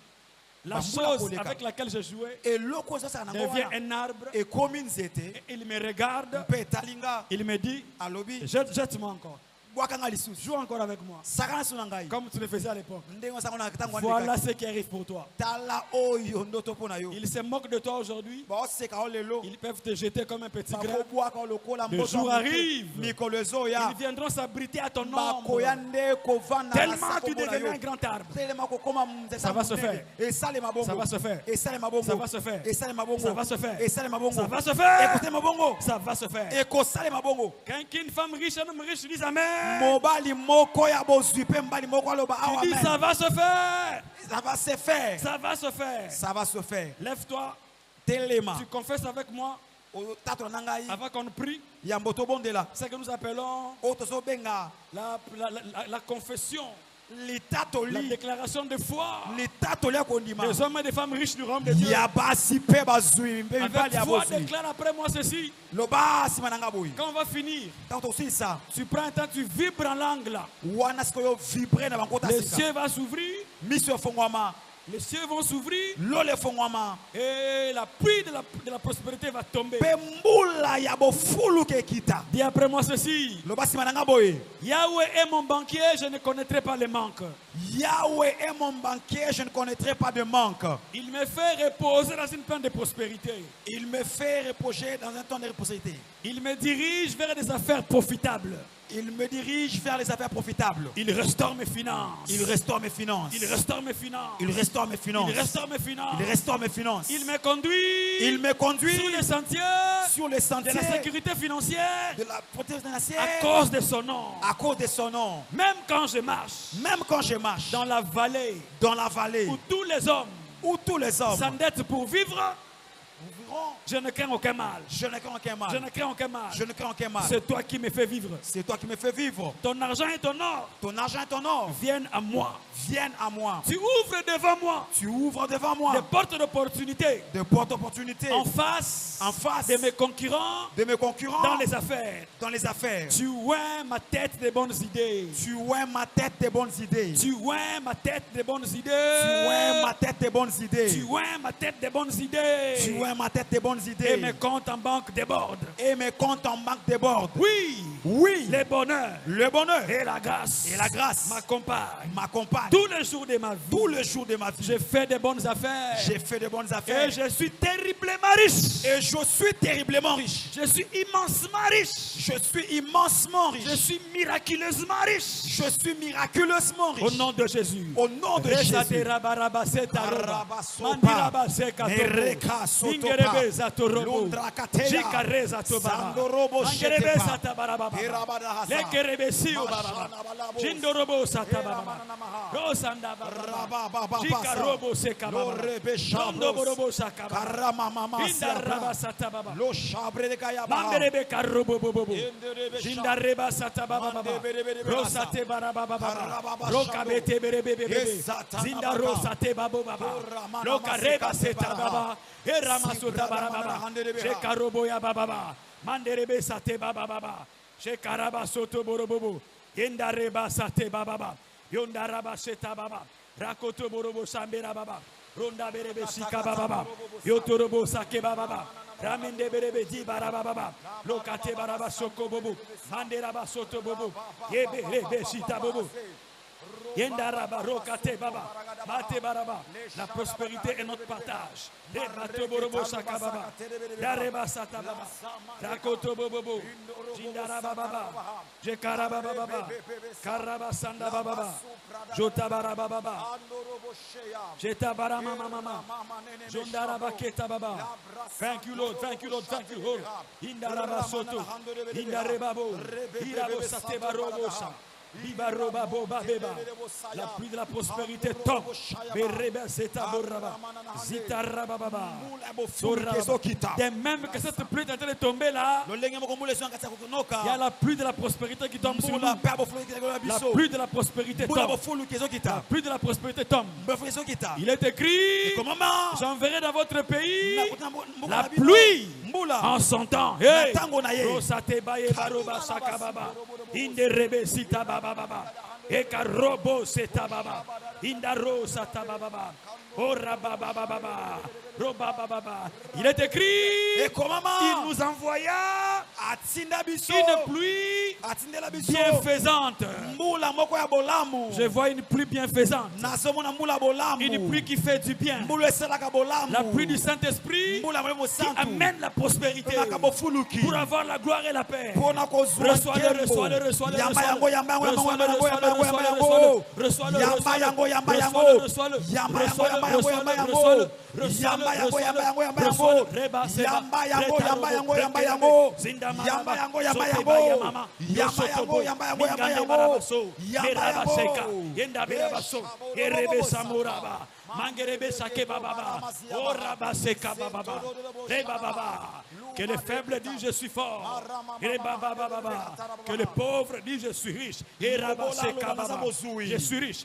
la Bambula chose koleka. avec laquelle je jouais Eloko ezosala nango devient wana. un arbre. Ekomi nzete. Et il me regarde. Mpe talinga. Il me dit, Alobi. jette-moi encore. Bwakanga lisusu. Joue encore avec moi. Sakana suna ngai. Comme tu le faisais à l'époque. Ndenge sango na kitango Voilà ce qui arrive pour toi. Tala oyo ndoto pona yo. Ils se moquent de toi aujourd'hui. Ba oseka olelo. Ils peuvent te jeter comme un petit grain. Bakobwaka lokola Le mboto. jour arrive. Mikolo ezoya. Ils viendront s'abriter à ton Bakoya ombre. nde kovanda. Tellement tu deviens un grand arbre. Telema kokoma mzeta. Ça va se faire. Esale mabongo. Ça va se faire. Esale mabongo. Ça va se faire. Esale mabongo. Ça va se faire. Esale mabongo. Ça va se faire. Écoutez mabongo. Ça va se faire. Ekosale mabongo. Quand une femme riche, un homme riche disent Amen. Mobali moko ya bozwi pe mbali moko aloba awa Tu dis amen. ça va se faire. Ça va se faire. Ça va se faire. Ça va se faire. Lève-toi. Telema. Tu confesses avec moi Tato na ngai. avant qu'on prie. Ya mboto bondela. Ce que nous appelons Otozo benga. la confession. Litato La li. déclaration de foi. Litato li akondima. Les hommes et des femmes riches du royaume de Dieu. Ya basi pe bazwi mpe Avec mbali ya foi, bozwi. déclare après moi ceci. Loba sima nanga boyi. Quand on va finir, Tanto osisa. tu prends un temps, tu vibres en langue là. Wana sikoyo vibre na bankota Les sika. cieux vont s'ouvrir. Miso efongwama. Les cieux vont s'ouvrir. Lole efongwama. Et la pluie de la prospérité va tomber. Pe mbula ya bofulu ke kita. Dis après moi ceci. Loba sima nanga boyi. Yahweh est mon banquier, je ne connaîtrai pas les manques. Yahweh est mon banquier, je ne connaîtrai pas de manque. Il me fait reposer dans une plaine de prospérité. Il me fait reposer dans un temps de prospérité. Il me dirige vers des affaires profitables. Il me dirige vers les affaires profitables. Il restaure mes finances. Il restaure mes finances. Il restaure mes finances. Il restaure mes finances. Il restaure mes finances. Il restaure mes finances. Il me conduit. Il me conduit sur les sentiers sur les de sentiers la sécurité financière de la protection financière à cause de son nom. à cause de son nom. Même quand je marche Même quand je marche dans la vallée dans la vallée où tous les hommes où tous les hommes s'endettent pour vivre, Je ne crains aucun mal. Je ne crains aucun mal. Je ne crains aucun mal. Je ne crains aucun mal. C'est toi qui me fais vivre. C'est toi qui me fais vivre. Ton argent et ton or Ton argent et ton or viennent à moi. viennent à moi. Tu ouvres devant moi Tu ouvres devant des moi portes d'opportunité des portes d'opportunité en face face de mes concurrents de mes concurrents dans les affaires. dans les affaires. Tu oins ma tête de bonnes idées. Tu oins ma tête des bonnes idées. Tu oins ma tête de bonnes idées. Tu oins ma tête des bonnes idées. Tu oins ma tête de bonnes idées. Tu oins ma tête des bonnes Et idées. mes comptes en banque débordent. Et mes comptes en banque débordent. Oui, Oui, les bonheurs le bonheur et la grâce m'accompagnent. m'accompagne Tous les jours de ma vie. tous les jours de ma vie. J'ai fait de bonnes affaires. J'ai fait de bonnes Et affaires. je suis terriblement riche. Et je suis terriblement riche. Je suis immensement riche. Je suis immensement Je riche. suis miraculeusement riche. Je suis miraculeusement riche. Au nom de Jésus. Au nom de Reza Jésus. te rabaraba seta roba. Arabasopa. Mandiraba seka Mereka tobo. sotopa. Ingerebe zato robo. Londra kateya. Jika reza to baba. Sandorobo Mangerebe shetepa. sata baraba baba. Erabadahasa. Lekerebe siyo baba. Mashana balabo. Jindorobo sata baba. Eramanamaha. Rosanda baba. Rabababa Jika basa. robo seka baba. Lorebe Jondo shabros. borobo saka baba. Karamamama Inda siapa. raba sata baba. Lo shabre de kayabaha. Manderebe karobo bobo. Enderebe Jinda reba sata baba baba. Rosate baraba baba. Roka bete berebe bebe. Zinda rosate babo baba. Loka reba seta baba. Erama sota baraba baba. Shekarobo ya baba baba. Manderebe sate baba baba. Shekaraba soto borobobo. Yenda reba sate baba baba. Yonda raba seta baba. Rakoto borobo sambera baba. Ronda berebe shika baba baba. Yotorobo sake baba baba. Ramende berebe di baraba baba. Lokate baraba soko bobo. Manderaba soto bobo. Yebe lebe shita bobo. Yendaraba rokate baba. Mate baraba. La prospérité est notre partage. Rebato borobo saka baba. Dareba sata baba. Rakoto bobo. Jindaraba baba. Jekaraba baba. Karaba sanda baba. Jota baraba baba. Jeta barama mama. Jondaraba keta baba. Thank you Lord. Thank you Lord. Thank you Lord. Indaraba soto. Indarebabo. Irabo sate barobosa. La pluie de la prospérité tombe. Dès même que cette pluie est en train de tomber là, il y a la pluie de la prospérité qui tombe sur nous. La pluie de la prospérité tombe. La pluie de la prospérité tombe. Il est écrit, j'enverrai dans votre pays la pluie en son temps. Hey. Inderebe sita baba baba. Eka robo seta baba. Indaro sata baba baba. Ora baba baba. Roba baba. Il est écrit. Il nous envoya une pluie bienfaisante. Je vois une pluie bienfaisante. Une pluie qui fait du bien. La pluie du Saint-Esprit qui amène la prospérité pour avoir la gloire et la paix. Reçois-le, reçois-le, reçois-le, que les faibles disent je suis fort. Que les pauvres disent je suis riche. Je suis riche.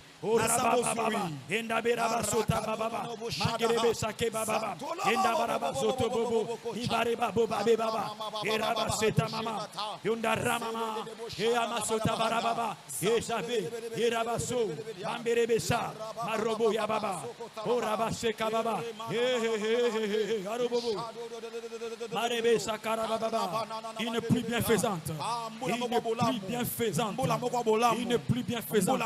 Une pluie bienfaisante. Une pluie bienfaisante. Une pluie bienfaisante.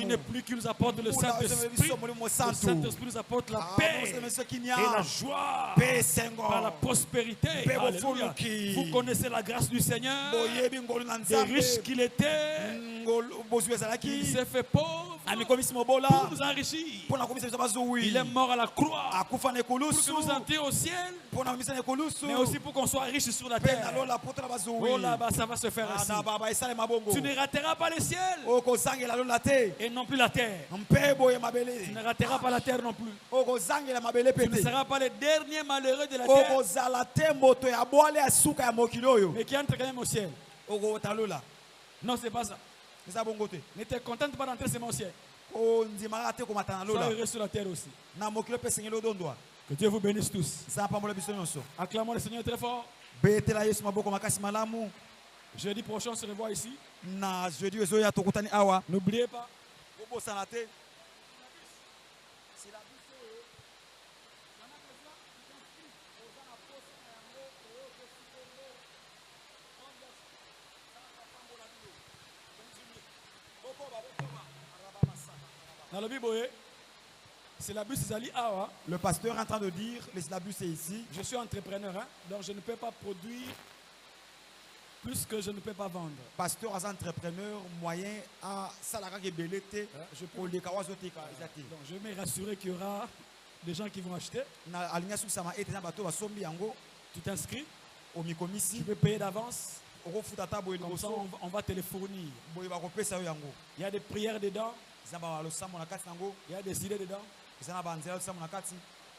Une pluie qui nous apporte le Saint-Esprit. Le Saint-Esprit nous apporte la paix et la joie par la prospérité. Alléluia. Vous connaissez la grâce du Seigneur. Des riches qu'il était, il s'est fait pauvre pour nous enrichir. Il est mort à la croix pour que nous entrions au ciel, mais aussi pour qu'on soit riche sur la terre. Oh là-bas, ça va se faire ainsi. Tu ne rateras pas le ciel et non plus la terre. Tu ne rateras pas la terre non plus. Tu ne seras pas le dernier malheureux de la terre, mais qui entre quand même au ciel. Non, c'est pas ça. Ne te contente pas d'entrer seulement au ciel. Sois heureux sur la terre aussi. Que Dieu vous bénisse tous. Acclamons le Seigneur très fort. Jeudi prochain, on se revoit ici. N'oubliez pas. Dans le Bible, c'est la bus Zali Awa. Le pasteur est en train de dire, le syllabus est ici. Je suis entrepreneur, hein, donc je ne peux pas produire plus que je ne peux pas vendre. Pasteur est entrepreneur moyen à Salara Gebelete. Donc je vais me rassurer qu'il y aura des gens qui vont acheter. Tu t'inscris. Tu peux payer d'avance. Comme ça, on va te les fournir. Il y a des prières dedans. Il y a des idées dedans.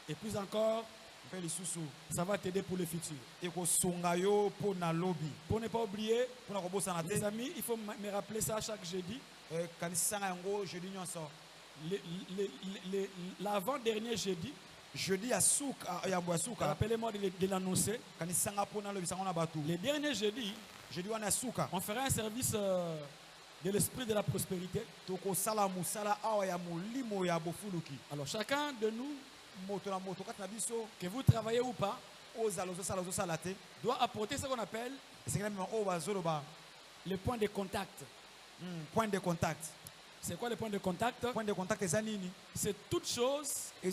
Et plus encore, ça va t'aider pour le futur. Pour ne pas oublier, les amis, il faut me rappeler ça chaque jeudi. L'avant-dernier jeudi, rappelez-moi de l'annoncer. Les derniers jeudis, on fera un service de l'esprit de la prospérité. Alors chacun de nous, que vous travaillez ou pas, doit apporter ce qu'on appelle le point de contact. Point de contact. C'est quoi le point de contact? Point de contact, c'est toute chose qui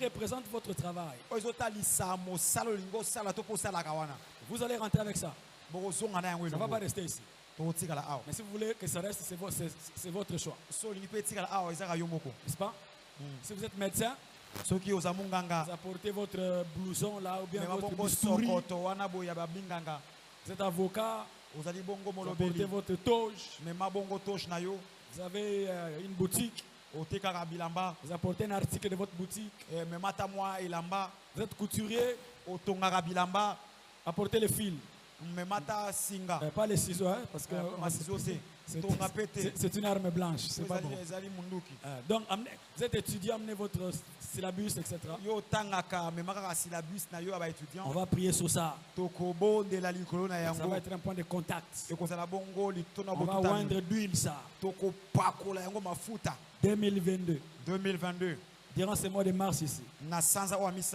représente votre travail. Vous allez rentrer avec ça. Ça ne va pas rester ici. Mais si vous voulez que ça reste, c'est votre choix. N'est-ce pas? Si vous êtes médecin, vous apportez votre blouson là ou bien votre bistouri. Vous êtes avocat, vous apportez votre toge. Vous avez une boutique, vous apportez un article de votre boutique. Vous êtes couturier, apportez le fil. Pas les ciseaux, hein, parce que c'est une arme blanche. C'est pas bon. Donc, vous êtes étudiant, amenez votre syllabus, etc. On va prier sur ça. Ça va être un point de contact. On va oindre d'huile ça. 2022. Durant ce mois de mars ici.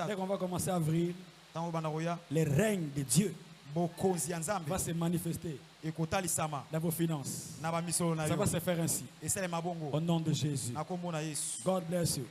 Dès qu'on va commencer avril, le règne de Dieu va se manifester dans vos finances. Ça va se faire ainsi. Au nom de Jésus. God bless you.